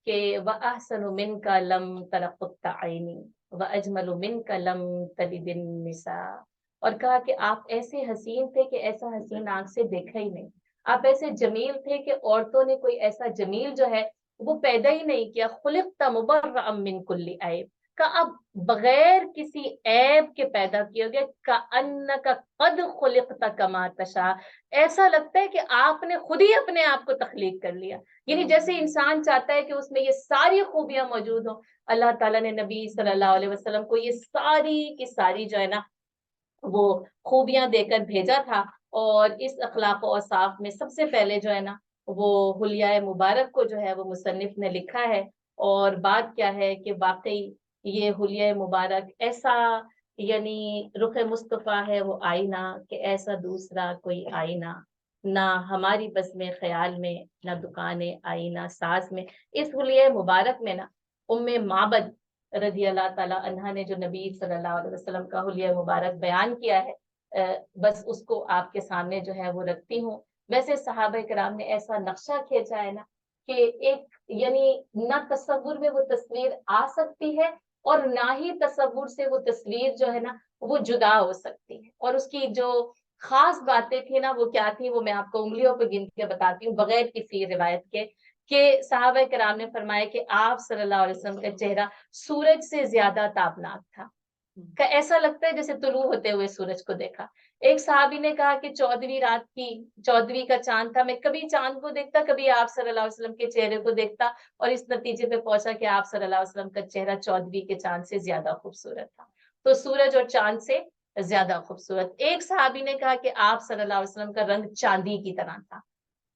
کہ وَأَحْسَنُ مِنْكَ لَمْ تَرَقُّ عَيْنِي وَأَجْمَلُ مِنْكَ لَمْ تَلِدِ النِّسَاء، اور کہا کہ آپ ایسے حسین تھے کہ ایسا حسین آنکھ سے دیکھا ہی نہیں، آپ ایسے جمیل تھے کہ عورتوں نے کوئی ایسا جمیل جو ہے وہ پیدا ہی نہیں کیا۔ خلقت مبرأ من کل عیب، کا اب بغیر کسی عیب کے پیدا کیا گیا، کأنک قد خلقت کما تشاء، ایسا لگتا ہے کہ آپ نے خود ہی اپنے آپ کو تخلیق کر لیا، یعنی جیسے انسان چاہتا ہے کہ اس میں یہ ساری خوبیاں موجود ہوں، اللہ تعالیٰ نے نبی صلی اللہ علیہ وسلم کو یہ ساری کی ساری جو ہے نا وہ خوبیاں دے کر بھیجا تھا۔ اور اس اخلاق و اوصاف میں سب سے پہلے جو ہے نا وہ حلیہ مبارک کو جو ہے وہ مصنف نے لکھا ہے۔ اور بات کیا ہے کہ واقعی یہ حلیہ مبارک ایسا یعنی رخ مصطفیٰ ہے وہ آئینہ کہ ایسا دوسرا کوئی آئینہ نہ ہماری بس میں خیال میں، نہ دکان آئینہ ساز میں۔ اس حلیہ مبارک میں نا ام معبد رضی اللہ تعالیٰ عنہ نے جو نبی صلی اللہ علیہ وسلم کا حلیہ مبارک بیان کیا ہے، بس اس کو آپ کے سامنے جو ہے وہ رکھتی ہوں۔ ویسے صحابہ کرام نے ایسا نقشہ کھینچا ہے نا کہ ایک یعنی نہ تصور میں وہ تصویر آ سکتی ہے اور نہ ہی تصور سے وہ تصویر جو ہے نا وہ جدا ہو سکتی ہے۔ اور اس کی جو خاص باتیں تھی نا وہ کیا تھی وہ میں آپ کو انگلیوں پہ گن کے بتاتی ہوں بغیر کسی روایت کے، کہ صحابہ کرام نے فرمایا کہ آپ صلی اللہ علیہ وسلم کا چہرہ سورج سے زیادہ تابناک تھا، کہ ایسا لگتا ہے جیسے طلوع ہوتے ہوئے سورج کو دیکھا۔ ایک صحابی نے کہا کہ 14ویں رات کی 14ویں کا چاند تھا، میں کبھی چاند کو دیکھتا کبھی آپ صلی اللہ علیہ وسلم کے چہرے کو دیکھتا، اور اس نتیجے پہ پہنچا کہ آپ صلی اللہ علیہ وسلم کا چہرہ 14ویں کے چاند سے زیادہ خوبصورت تھا، تو سورج اور چاند سے زیادہ خوبصورت۔ ایک صحابی نے کہا کہ آپ صلی اللہ علیہ وسلم کا رنگ چاندی کی طرح تھا،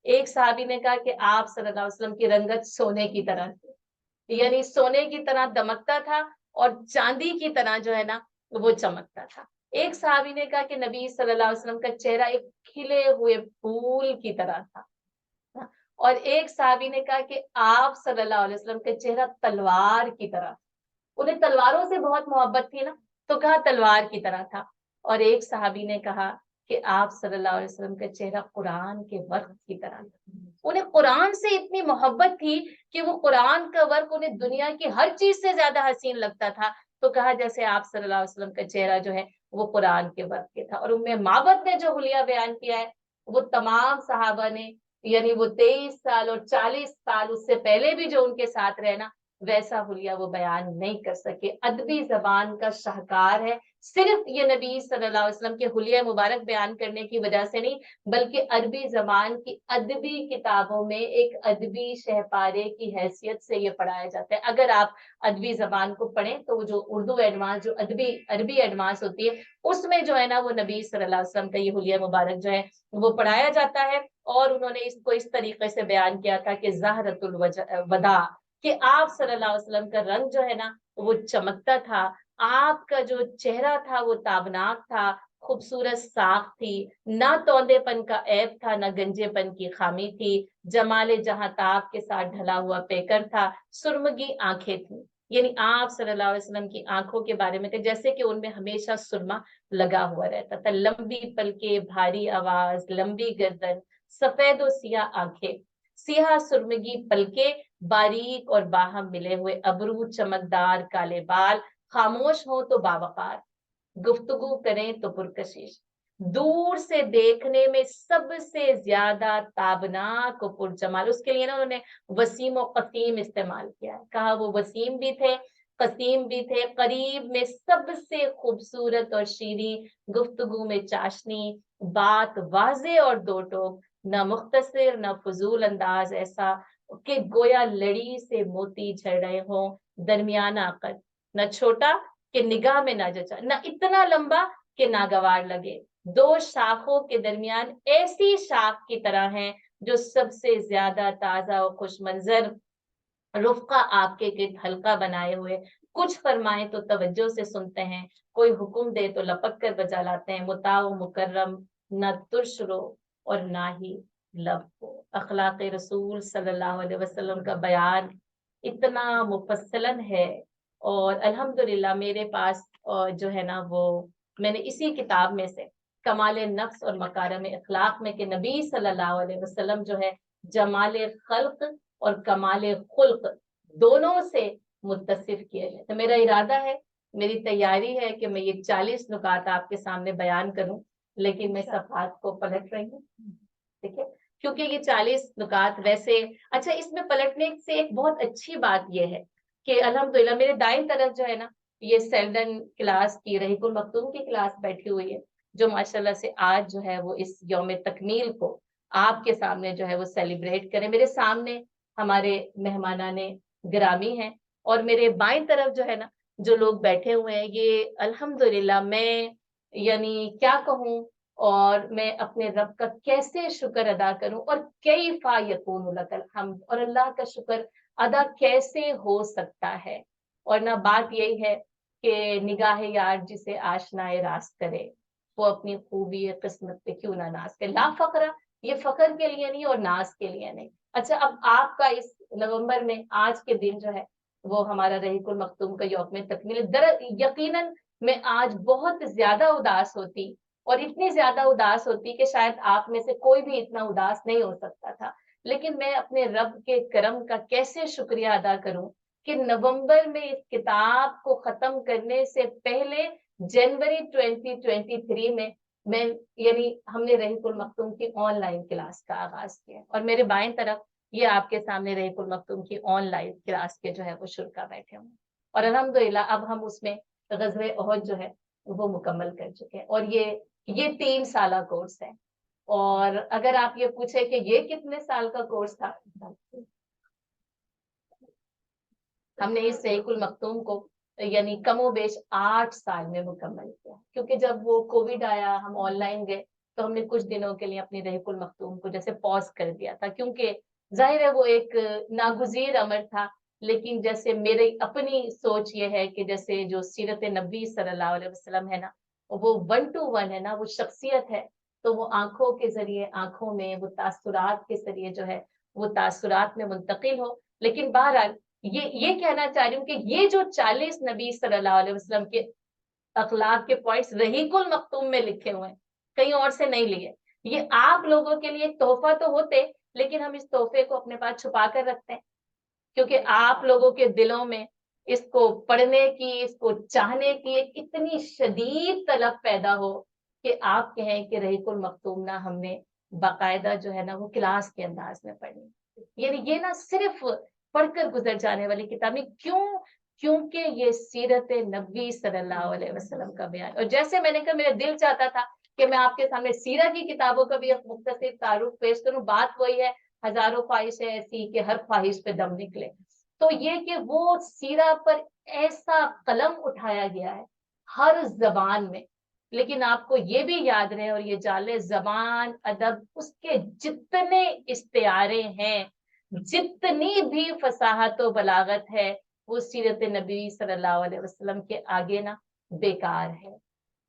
ایک صحابی نے کہا کہ آپ صلی اللہ علیہ وسلم کی رنگت سونے کی طرح تھی، یعنی سونے کی طرح دمکتا تھا اور چاندی کی طرح جو ہے نا وہ چمکتا تھا۔ ایک صحابی نے کہا کہ نبی صلی اللہ علیہ وسلم کا چہرہ ایک کھلے ہوئے پھول کی طرح تھا، اور ایک صحابی نے کہا کہ آپ صلی اللہ علیہ وسلم کا چہرہ تلوار کی طرح تھا، انہیں تلواروں سے بہت محبت تھی نا تو کہا تلوار کی طرح تھا۔ اور ایک صحابی نے کہا کہ آپ صلی اللہ علیہ وسلم کا چہرہ قرآن کے ورق کی طرح تھا، انہیں قرآن سے اتنی محبت تھی کہ وہ قرآن کا ورق انہیں دنیا کی ہر چیز سے زیادہ حسین لگتا تھا، تو کہا جیسے آپ صلی اللہ علیہ وسلم کا چہرہ جو ہے وہ قرآن کے ورق کے تھا۔ اور ام معبد نے جو حلیہ بیان کیا ہے وہ تمام صحابہ نے یعنی وہ 23 سال اور 40 سال اس سے پہلے بھی جو ان کے ساتھ رہنا ویسا حلیہ وہ بیان نہیں کر سکے۔ ادبی زبان کا شاہکار ہے، صرف یہ نبی صلی اللہ علیہ وسلم کے حلیہ مبارک بیان کرنے کی وجہ سے نہیں بلکہ عربی زبان کی ادبی کتابوں میں ایک ادبی شہپارے کی حیثیت سے یہ پڑھایا جاتا ہے۔ اگر آپ ادبی زبان کو پڑھیں تو وہ جو اردو ایڈوانس جو عربی ایڈوانس ہوتی ہے اس میں جو ہے نا وہ نبی صلی اللہ علیہ وسلم کا یہ حلیہ مبارک جو ہے وہ پڑھایا جاتا ہے۔ اور انہوں نے اس کو اس طریقے سے بیان کیا تھا کہ زہرۃ الوداع، کہ آپ صلی اللہ علیہ وسلم کا رنگ جو ہے نا وہ چمکتا تھا، آپ کا جو چہرہ تھا وہ تابناک تھا، خوبصورت ساخ تھی، نہ توندے پن کا عیب تھا، نہ گنجے پن کی خامی تھی، جمال جہاں تاب کے ساتھ ڈھلا ہوا پیکر تھا، سرمگی آنکھیں تھیں. یعنی آپ صلی اللہ علیہ وسلم کی آنکھوں کے بارے میں کہ جیسے کہ ان میں ہمیشہ سرما لگا ہوا رہتا تھا، لمبی پلکیں، بھاری آواز، لمبی گردن، سفید و سیاہ آنکھیں، سیاہ سرمگی پلکیں، باریک اور باہم ملے ہوئے ابرو، چمکدار کالے بال، خاموش ہو تو باوقار، گفتگو کریں تو پرکشش، دور سے دیکھنے میں سب سے زیادہ تابناک و پرجمال. اس کے لیے نا انہوں نے وسیم و قسیم استعمال کیا ہے، کہا وہ وسیم بھی تھے، قسیم بھی تھے، قریب میں سب سے خوبصورت اور شیریں، گفتگو میں چاشنی، بات واضح اور دو ٹوک، نہ مختصر نہ فضول انداز، ایسا کہ گویا لڑی سے موتی جھڑ رہے ہوں، درمیانہ قد، نہ چھوٹا کہ نگاہ میں نہ جچا، نہ اتنا لمبا کہ ناگوار لگے، دو شاخوں کے درمیان ایسی شاخ کی طرح ہیں جو سب سے زیادہ تازہ و خوش منظر، رفقا آپ کے گرد حلقہ بنائے ہوئے، کچھ فرمائیں تو توجہ سے سنتے ہیں، کوئی حکم دے تو لپک کر بجا لاتے ہیں، مطاع و مکرم، نہ ترش رو اور نہ ہی لب کو. اخلاق رسول صلی اللہ علیہ وسلم کا بیان اتنا مفصلاً ہے، اور الحمدللہ میرے پاس جو ہے نا وہ میں نے اسی کتاب میں سے کمال نفس اور مکارم اخلاق میں کہ نبی صلی اللہ علیہ وسلم جو ہے جمال خلق اور کمال خلق دونوں سے متصف کیے گئے. تو میرا ارادہ ہے، میری تیاری ہے کہ میں یہ 40 نکات آپ کے سامنے بیان کروں، لیکن میں صفحات کو پلٹ رہی ہوں، ٹھیک ہے، کیونکہ یہ 40 نکات ویسے اچھا. اس میں پلٹنے سے ایک بہت اچھی بات یہ ہے کہ الحمدللہ میرے دائیں طرف جو ہے نا یہ سیلڈن کلاس کی رحیق المختوم کی کلاس بیٹھی ہوئی ہے، جو ماشاءاللہ سے آج جو ہے وہ اس یوم تکمیل کو آپ کے سامنے جو ہے وہ سیلیبریٹ کریں. میرے سامنے ہمارے مہمانان گرامی ہیں، اور میرے بائیں طرف جو ہے نا جو لوگ بیٹھے ہوئے ہیں، یہ الحمدللہ میں یعنی کیا کہوں، اور میں اپنے رب کا کیسے شکر ادا کروں، اور کیفا یکون لک الحمد، اور اللہ کا شکر ادا کیسے ہو سکتا ہے. اور نہ بات یہی ہے کہ نگاہ یار جسے آشنائے راست کرے، وہ اپنی خوبی قسمت پہ کیوں نہ ناز کرے. لا فقرہ، یہ فخر کے لیے نہیں اور ناز کے لیے نہیں. اچھا، اب آپ کا اس نومبر میں آج کے دن جو ہے وہ ہمارا رحیق المختوم کا یوم تکمیل. یقیناً میں آج بہت زیادہ اداس ہوتی، اور اتنی زیادہ اداس ہوتی کہ شاید آپ میں سے کوئی بھی اتنا اداس نہیں ہو سکتا تھا، لیکن میں اپنے رب کے کرم کا کیسے شکریہ ادا کروں کہ نومبر میں اس کتاب کو ختم کرنے سے پہلے جنوری 2023 میں یعنی ہم نے رحیق المختوم کی آن لائن کلاس کا آغاز کیا، اور میرے بائیں طرف یہ آپ کے سامنے رحیق المختوم کی آن لائن کلاس کے جو ہے وہ شرکا بیٹھے ہوں. اور الحمدللہ اب ہم اس میں غزوہ احد جو ہے وہ مکمل کر چکے ہیں، اور یہ 3 سالہ کورس ہے. اور اگر آپ یہ پوچھے کہ یہ کتنے سال کا کورس تھا، ہم نے اس رحیق المختوم کو یعنی کم و بیش 8 سال میں مکمل کیا، کیونکہ جب وہ کووڈ آیا ہم آن لائن گئے تو ہم نے کچھ دنوں کے لیے اپنی رحیق المختوم کو جیسے پاز کر دیا تھا، کیونکہ ظاہر ہے وہ ایک ناگزیر امر تھا. لیکن جیسے میری اپنی سوچ یہ ہے کہ جیسے جو سیرت نبی صلی اللہ علیہ وسلم ہے نا وہ 1 to 1 ہے نا، وہ شخصیت ہے، تو وہ آنکھوں کے ذریعے، آنکھوں میں وہ تاثرات کے ذریعے جو ہے وہ تاثرات میں منتقل ہو. لیکن بہرحال یہ کہنا چاہ رہی ہوں کہ یہ جو 40 نبی صلی اللہ علیہ وسلم کے اخلاق کے پوائنٹس رحیق المختوم میں لکھے ہوئے ہیں، کہیں اور سے نہیں لیے. یہ آپ لوگوں کے لیے ایک تحفہ تو ہوتے، لیکن ہم اس تحفے کو اپنے پاس چھپا کر رکھتے ہیں، کیونکہ آپ لوگوں کے دلوں میں اس کو پڑھنے کی، اس کو چاہنے کی ایک اتنی شدید طلب پیدا ہو کہ آپ کہیں کہ رحیق المختوم نہ ہم نے باقاعدہ جو ہے نا وہ کلاس کے انداز میں پڑھنی. یعنی یہ نہ صرف پڑھ کر گزر جانے والی کتابیں، کیونکہ یہ سیرت نبی صلی اللہ علیہ وسلم کا بیان. اور جیسے میں نے کہا میرا دل چاہتا تھا کہ میں آپ کے سامنے سیرت کی کتابوں کا بھی ایک مختصر تعارف پیش کروں. بات وہی ہے، ہزاروں خواہشیں ایسی کہ ہر خواہش پہ دم نکلے. تو یہ کہ وہ سیرہ پر ایسا قلم اٹھایا گیا ہے ہر زبان میں، لیکن آپ کو یہ بھی یاد رہے اور یہ جان لے، زبان ادب اس کے جتنے استعارے ہیں جتنی بھی فصاحت و بلاغت ہے وہ سیرت نبی صلی اللہ علیہ وسلم کے آگے نا بیکار ہے،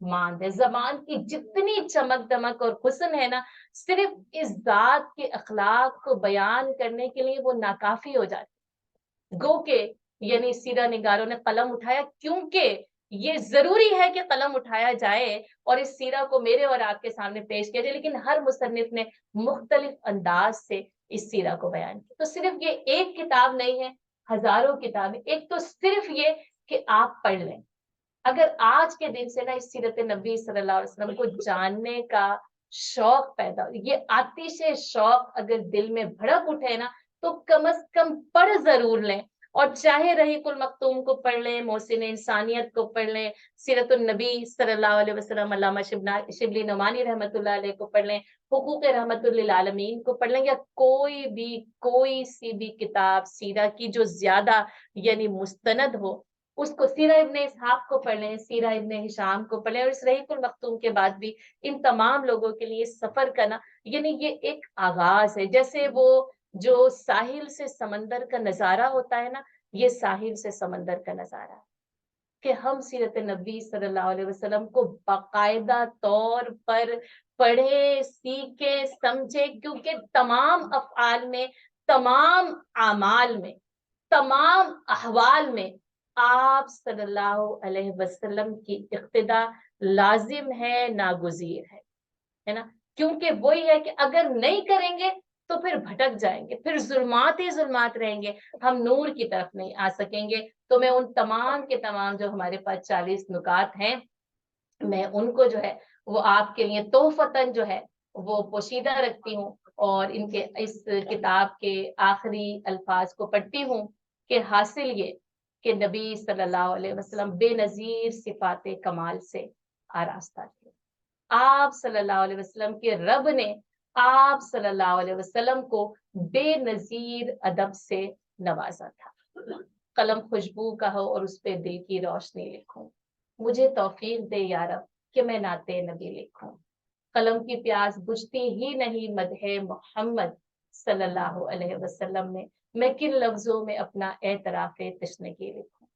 ماند ہے۔ زبان کی جتنی چمک دمک اور حسن ہے نا، صرف اس ذات کے اخلاق کو بیان کرنے کے لیے وہ ناکافی ہو جاتی۔ گو کہ یعنی سیرہ نگاروں نے قلم اٹھایا کیونکہ یہ ضروری ہے کہ قلم اٹھایا جائے اور اس سیرہ کو میرے اور آپ کے سامنے پیش کیا جائے، لیکن ہر مصنف نے مختلف انداز سے اس سیرہ کو بیان کیا۔ تو صرف یہ ایک کتاب نہیں ہے، ہزاروں کتابیں۔ ایک تو صرف یہ کہ آپ پڑھ لیں، اگر آج کے دن سے نا اس سیرت نبی صلی اللہ علیہ وسلم کو جاننے کا شوق پیدا ہو، یہ آتش شوق اگر دل میں بھڑک اٹھے نا، تو کم از کم پڑھ ضرور لیں۔ اور چاہے رحیق المختوم کو پڑھ لیں، محسن انسانیت کو پڑھ لیں، سیرت النبی صلی اللہ علیہ وسلم علامہ شبلی نعمانی رحمۃ اللہ علیہ کو پڑھ لیں، حقوق رحمت للعالمین کو پڑھ لیں، یا کوئی سی بھی کتاب سیرہ کی جو زیادہ یعنی مستند ہو، اس کو سیرہ ابن اسحاق کو پڑھ لیں، سیرہ ابن ہشام کو پڑھ لیں، اور اس رحیق المختوم کے بعد بھی ان تمام لوگوں کے لیے سفر کرنا یعنی یہ ایک آغاز ہے۔ جیسے وہ جو ساحل سے سمندر کا نظارہ ہوتا ہے نا، یہ ساحل سے سمندر کا نظارہ ہے کہ ہم سیرت نبی صلی اللہ علیہ وسلم کو باقاعدہ طور پر پڑھے، سیکھے، سمجھے، کیونکہ تمام افعال میں، تمام اعمال میں، تمام احوال میں آپ صلی اللہ علیہ وسلم کی اقتدا لازم ہے، ناگزیر ہے نا؟ کیونکہ وہی ہے کہ اگر نہیں کریں گے تو پھر بھٹک جائیں گے، پھر ظلمات ہی ظلمات رہیں گے، ہم نور کی طرف نہیں آ سکیں گے۔ تو میں ان تمام کے تمام جو ہمارے پاس 40 نکات ہیں، میں ان کو جو ہے وہ آپ کے لیے تحفتاً جو ہے وہ پوشیدہ رکھتی ہوں، اور ان کے اس کتاب کے آخری الفاظ کو پڑھتی ہوں کہ حاصل یہ کہ نبی صلی اللہ علیہ وسلم بے نظیر صفات کمال سے آراستہ تھے۔ آپ صلی اللہ علیہ وسلم کے رب نے آپ صلی اللہ علیہ وسلم کو بے نظیر ادب سے نوازا تھا۔ قلم خوشبو کا ہو اور اس پہ دل کی روشنی لکھوں، مجھے توفیق دے یا رب کہ میں نعت نبی لکھوں۔ قلم کی پیاس بجھتی ہی نہیں مدح محمد صلی اللہ علیہ وسلم میں کن لفظوں میں اپنا اعتراف تشنگی لکھوں۔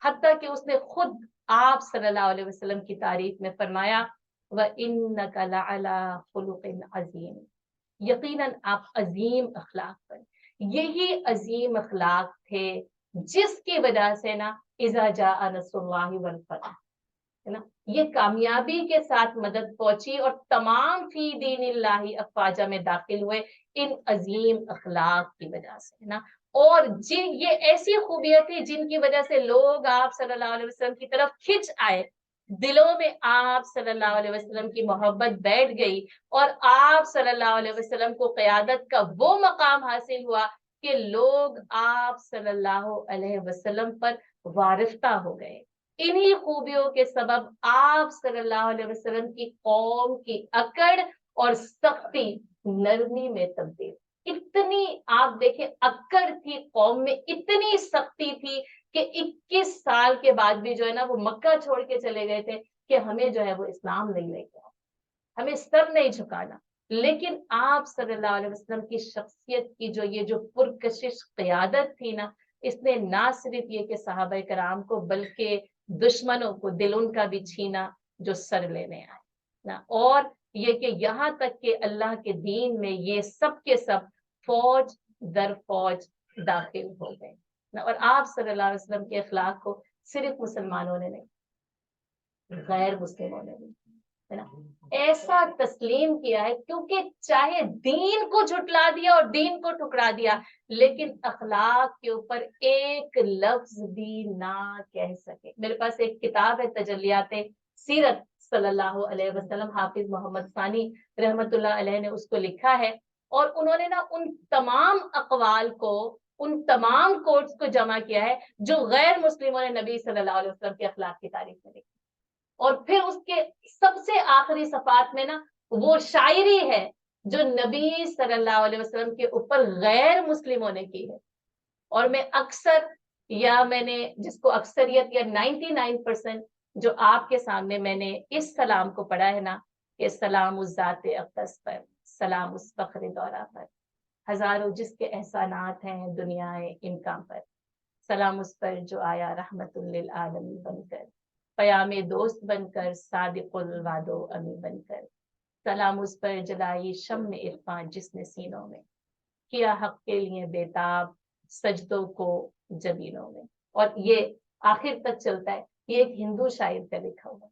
حتیٰ کہ اس نے خود آپ صلی اللہ علیہ وسلم کی تعریف میں فرمایا وَإِنَّكَ لَعَلَىٰ خُلُقٍ عَظِيمٍ، یقیناً آپ عظیم اخلاق پر۔ یہی عظیم اخلاق تھے جس کی وجہ سے نا اذا جاء نصر اللہ والفتح، ہے نا، یہ کامیابی کے ساتھ مدد پہنچی اور تمام فی دین اللہ افواجہ میں داخل ہوئے ان عظیم اخلاق کی وجہ سے، ہے نا۔ اور یہ ایسی خوبیاں تھی جن کی وجہ سے لوگ آپ صلی اللہ علیہ وسلم کی طرف کھنچ آئے، دلوں میں آپ صلی اللہ علیہ وسلم کی محبت بیٹھ گئی، اور آپ صلی اللہ علیہ وسلم کو قیادت کا وہ مقام حاصل ہوا کہ لوگ آپ صلی اللہ علیہ وسلم پر وارفتہ ہو گئے۔ انہی خوبیوں کے سبب آپ صلی اللہ علیہ وسلم کی قوم کی اکڑ اور سختی نرمی میں تبدیل۔ اتنی آپ دیکھیں اکڑ تھی قوم میں، اتنی سختی تھی کہ 21 سال کے بعد بھی جو ہے نا وہ مکہ چھوڑ کے چلے گئے تھے کہ ہمیں جو ہے وہ اسلام نہیں لے کے، ہمیں سر نہیں جھکانا۔ لیکن آپ صلی اللہ علیہ وسلم کی شخصیت کی جو پرکشش قیادت تھی نا، اس نے نہ صرف یہ کہ صحابہ کرام کو بلکہ دشمنوں کو دل ان کا بھی چھینا جو سر لینے آئے نا، اور یہ کہ یہاں تک کہ اللہ کے دین میں یہ سب کے سب فوج در فوج داخل ہو گئے نا۔ اور آپ صلی اللہ علیہ وسلم کے اخلاق کو صرف مسلمانوں نے نہیں، غیر مسلموں نے بھی، ہے نا، ایسا تسلیم کیا ہے، کیونکہ چاہے دین کو جھٹلا دیا اور دین کو ٹھکرا دیا، لیکن اخلاق کے اوپر ایک لفظ بھی نہ کہہ سکے۔ میرے پاس ایک کتاب ہے تجلیات سیرت صلی اللہ علیہ وسلم، حافظ محمد ثانی رحمت اللہ علیہ نے اس کو لکھا ہے، اور انہوں نے نا ان تمام اقوال کو، ان تمام کوٹس کو جمع کیا ہے جو غیر مسلموں نے نبی صلی اللہ علیہ وسلم کے اخلاق کی تعریف میں لکھی، اور پھر اس کے سب سے آخری صفحات میں نا وہ شاعری ہے جو نبی صلی اللہ علیہ وسلم کے اوپر غیر مسلموں نے کی ہے۔ اور میں اکثر، یا میں نے جس کو اکثریت یا 99% جو آپ کے سامنے میں نے اس سلام کو پڑھا ہے نا، کہ سلام اس ذات اقدس پر، سلام اس فخر دورہ پر، ہزاروں جس کے احسانات ہیں دنیا امکان پر، سلام اس پر جو آیا رحمت للعالمین بن کر، پیام دوست بن کر، صادق الوعد و امی بن کر، سلام اس پر جلائی شمع عرفان جس نے سینوں میں، کیا حق کے لیے بےتاب سجدوں کو جبینوں میں. اور یہ آخر تک چلتا ہے. یہ ایک ہندو شاعر کا لکھا ہوا،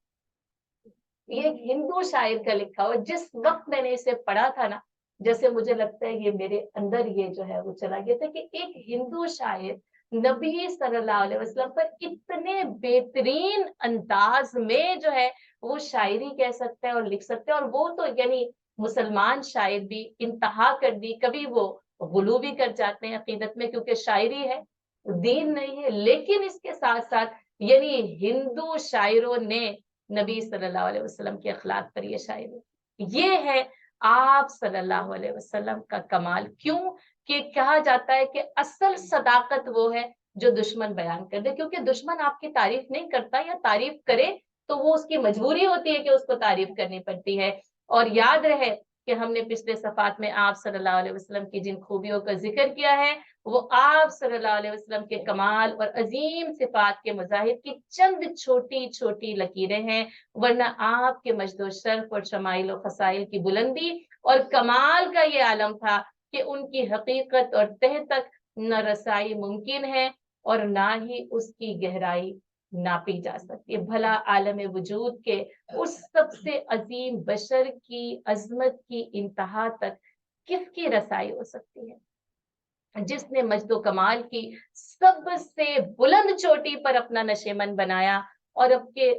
یہ ایک ہندو شاعر کا لکھا ہوا. جس وقت میں نے اسے پڑھا تھا نا، جیسے مجھے لگتا ہے یہ میرے اندر یہ جو ہے وہ چلا گیا تھا کہ ایک ہندو شاعر نبی صلی اللہ علیہ وسلم پر اتنے بہترین انداز میں جو ہے وہ شاعری کہہ سکتا ہے اور لکھ سکتا ہے. اور وہ تو یعنی مسلمان شاعر بھی انتہا کر دی، کبھی وہ غلو بھی کر جاتے ہیں عقیدت میں کیونکہ شاعری ہے دین نہیں ہے، لیکن اس کے ساتھ ساتھ یعنی ہندو شاعروں نے نبی صلی اللہ علیہ وسلم کے اخلاق پر یہ شاعری. یہ ہے آپ صلی اللہ علیہ وسلم کا کمال. کیوں کہ کہا جاتا ہے کہ اصل صداقت وہ ہے جو دشمن بیان کر دے، کیونکہ دشمن آپ کی تعریف نہیں کرتا، یا تعریف کرے تو وہ اس کی مجبوری ہوتی ہے کہ اس کو تعریف کرنی پڑتی ہے. اور یاد رہے کہ ہم نے پچھلے صفحات میں آپ صلی اللہ علیہ وسلم کی جن خوبیوں کا ذکر کیا ہے وہ آپ صلی اللہ علیہ وسلم کے کمال اور عظیم صفات کے مظاہر کی چند چھوٹی چھوٹی لکیریں ہیں، ورنہ آپ کے مجد و شرف اور شمائل و خصائل کی بلندی اور کمال کا یہ عالم تھا کہ ان کی حقیقت اور تہ تک نہ رسائی ممکن ہے اور نہ ہی اس کی گہرائی ناپی جا سکتی. بھلا عالم وجود کے اس سب سے عظیم بشر کی عظمت کی انتہا تک کس کی رسائی ہو سکتی ہے، جس نے مجد و کمال کی سب سے بلند چوٹی پر اپنا نشیمن بنایا اور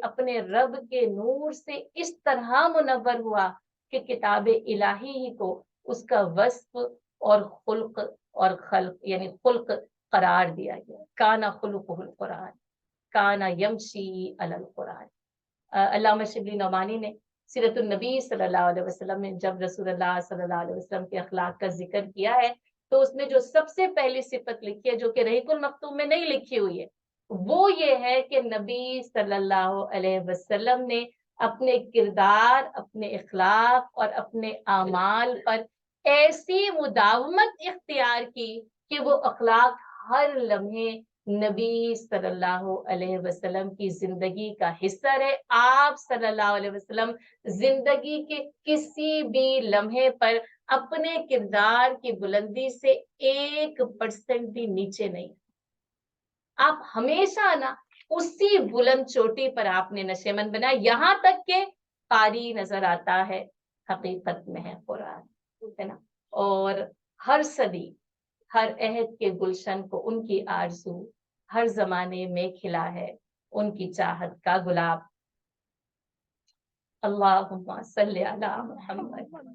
اپنے رب کے نور سے اس طرح منور ہوا کہ کتاب الہی ہی کو اس کا وصف اور خلق اور خلق یعنی خلق قرار دیا گیا. کانا خلقہ القرآن، کانا یمشی علی القرآن. علامہ شبلی نعمانی نے سیرت النبی صلی اللہ علیہ وسلم میں جب رسول اللہ صلی اللہ علیہ وسلم کے اخلاق کا ذکر کیا ہے تو اس میں جو سب سے پہلی صفت لکھی ہے جو کہ رحیق المختوم میں نہیں لکھی ہوئی ہے وہ یہ ہے کہ نبی صلی اللہ علیہ وسلم نے اپنے کردار، اپنے اخلاق اور اپنے اعمال پر ایسی مداومت اختیار کی کہ وہ اخلاق ہر لمحے نبی صلی اللہ علیہ وسلم کی زندگی کا حصہ رہے. آپ صلی اللہ علیہ وسلم زندگی کے کسی بھی لمحے پر اپنے کردار کی بلندی سے 1% بھی نیچے نہیں. آپ ہمیشہ نا اسی بلند چوٹی پر آپ نے نشیمن بنا، یہاں تک کہ قاری نظر آتا ہے حقیقت میں ہے قرآن، ہے نا. اور ہر صدی ہر عہد کے گلشن کو ان کی آرزو ہر زمانے میں کھلا ہے ان کی چاہت کا گلاب. اللہم صلی علی محمد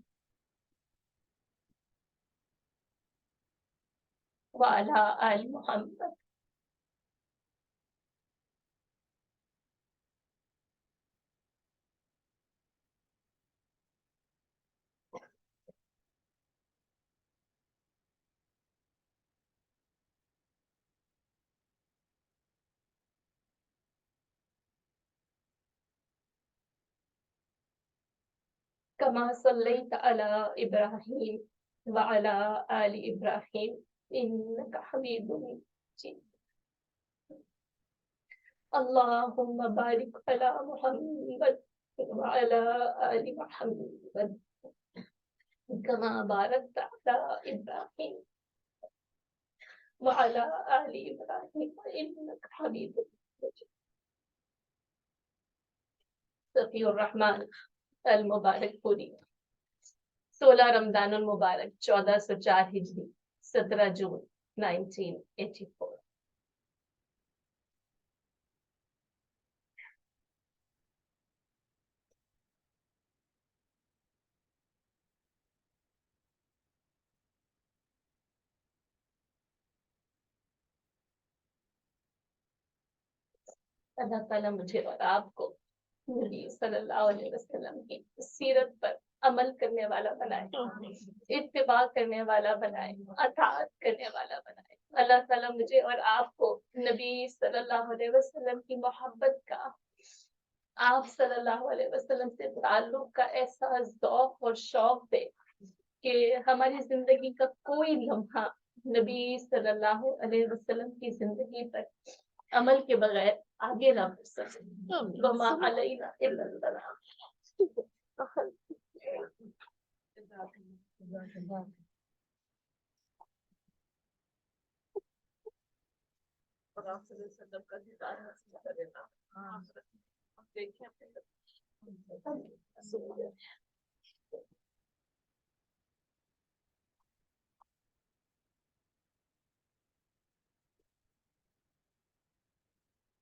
وعلی آل محمد. کما صلیت علی ابراہیم وعلی آل ابراہیم انک حمید مجید. اللہم بارک علی محمد وعلی آل محمد کما بارکت علی ابراہیم وعلی آل ابراہیم انک حمید مجید. صفی الرحمن المبارک پوری 16 رمضان المبارک 1404 ہجری 17 جون 1984. اللہ تعالیٰ مجھے اور آپ کو نبی صلی اللہ علیہ وسلم کی سیرت پر عمل کرنے والا بنائے، اتباع کرنے والا بنائے، اطاعت کرنے والا بنائے. اللہ تعالیٰ مجھے اور آپ کو نبی صلی اللہ علیہ وسلم کی محبت کا، آپ صلی اللہ علیہ وسلم سے تعلق کا ایسا ذوق اور شوق دے کہ ہماری زندگی کا کوئی لمحہ نبی صلی اللہ علیہ وسلم کی زندگی پر عمل کے بغیر آگے نہ بڑھ سکے. وما علینا الا البلاغ.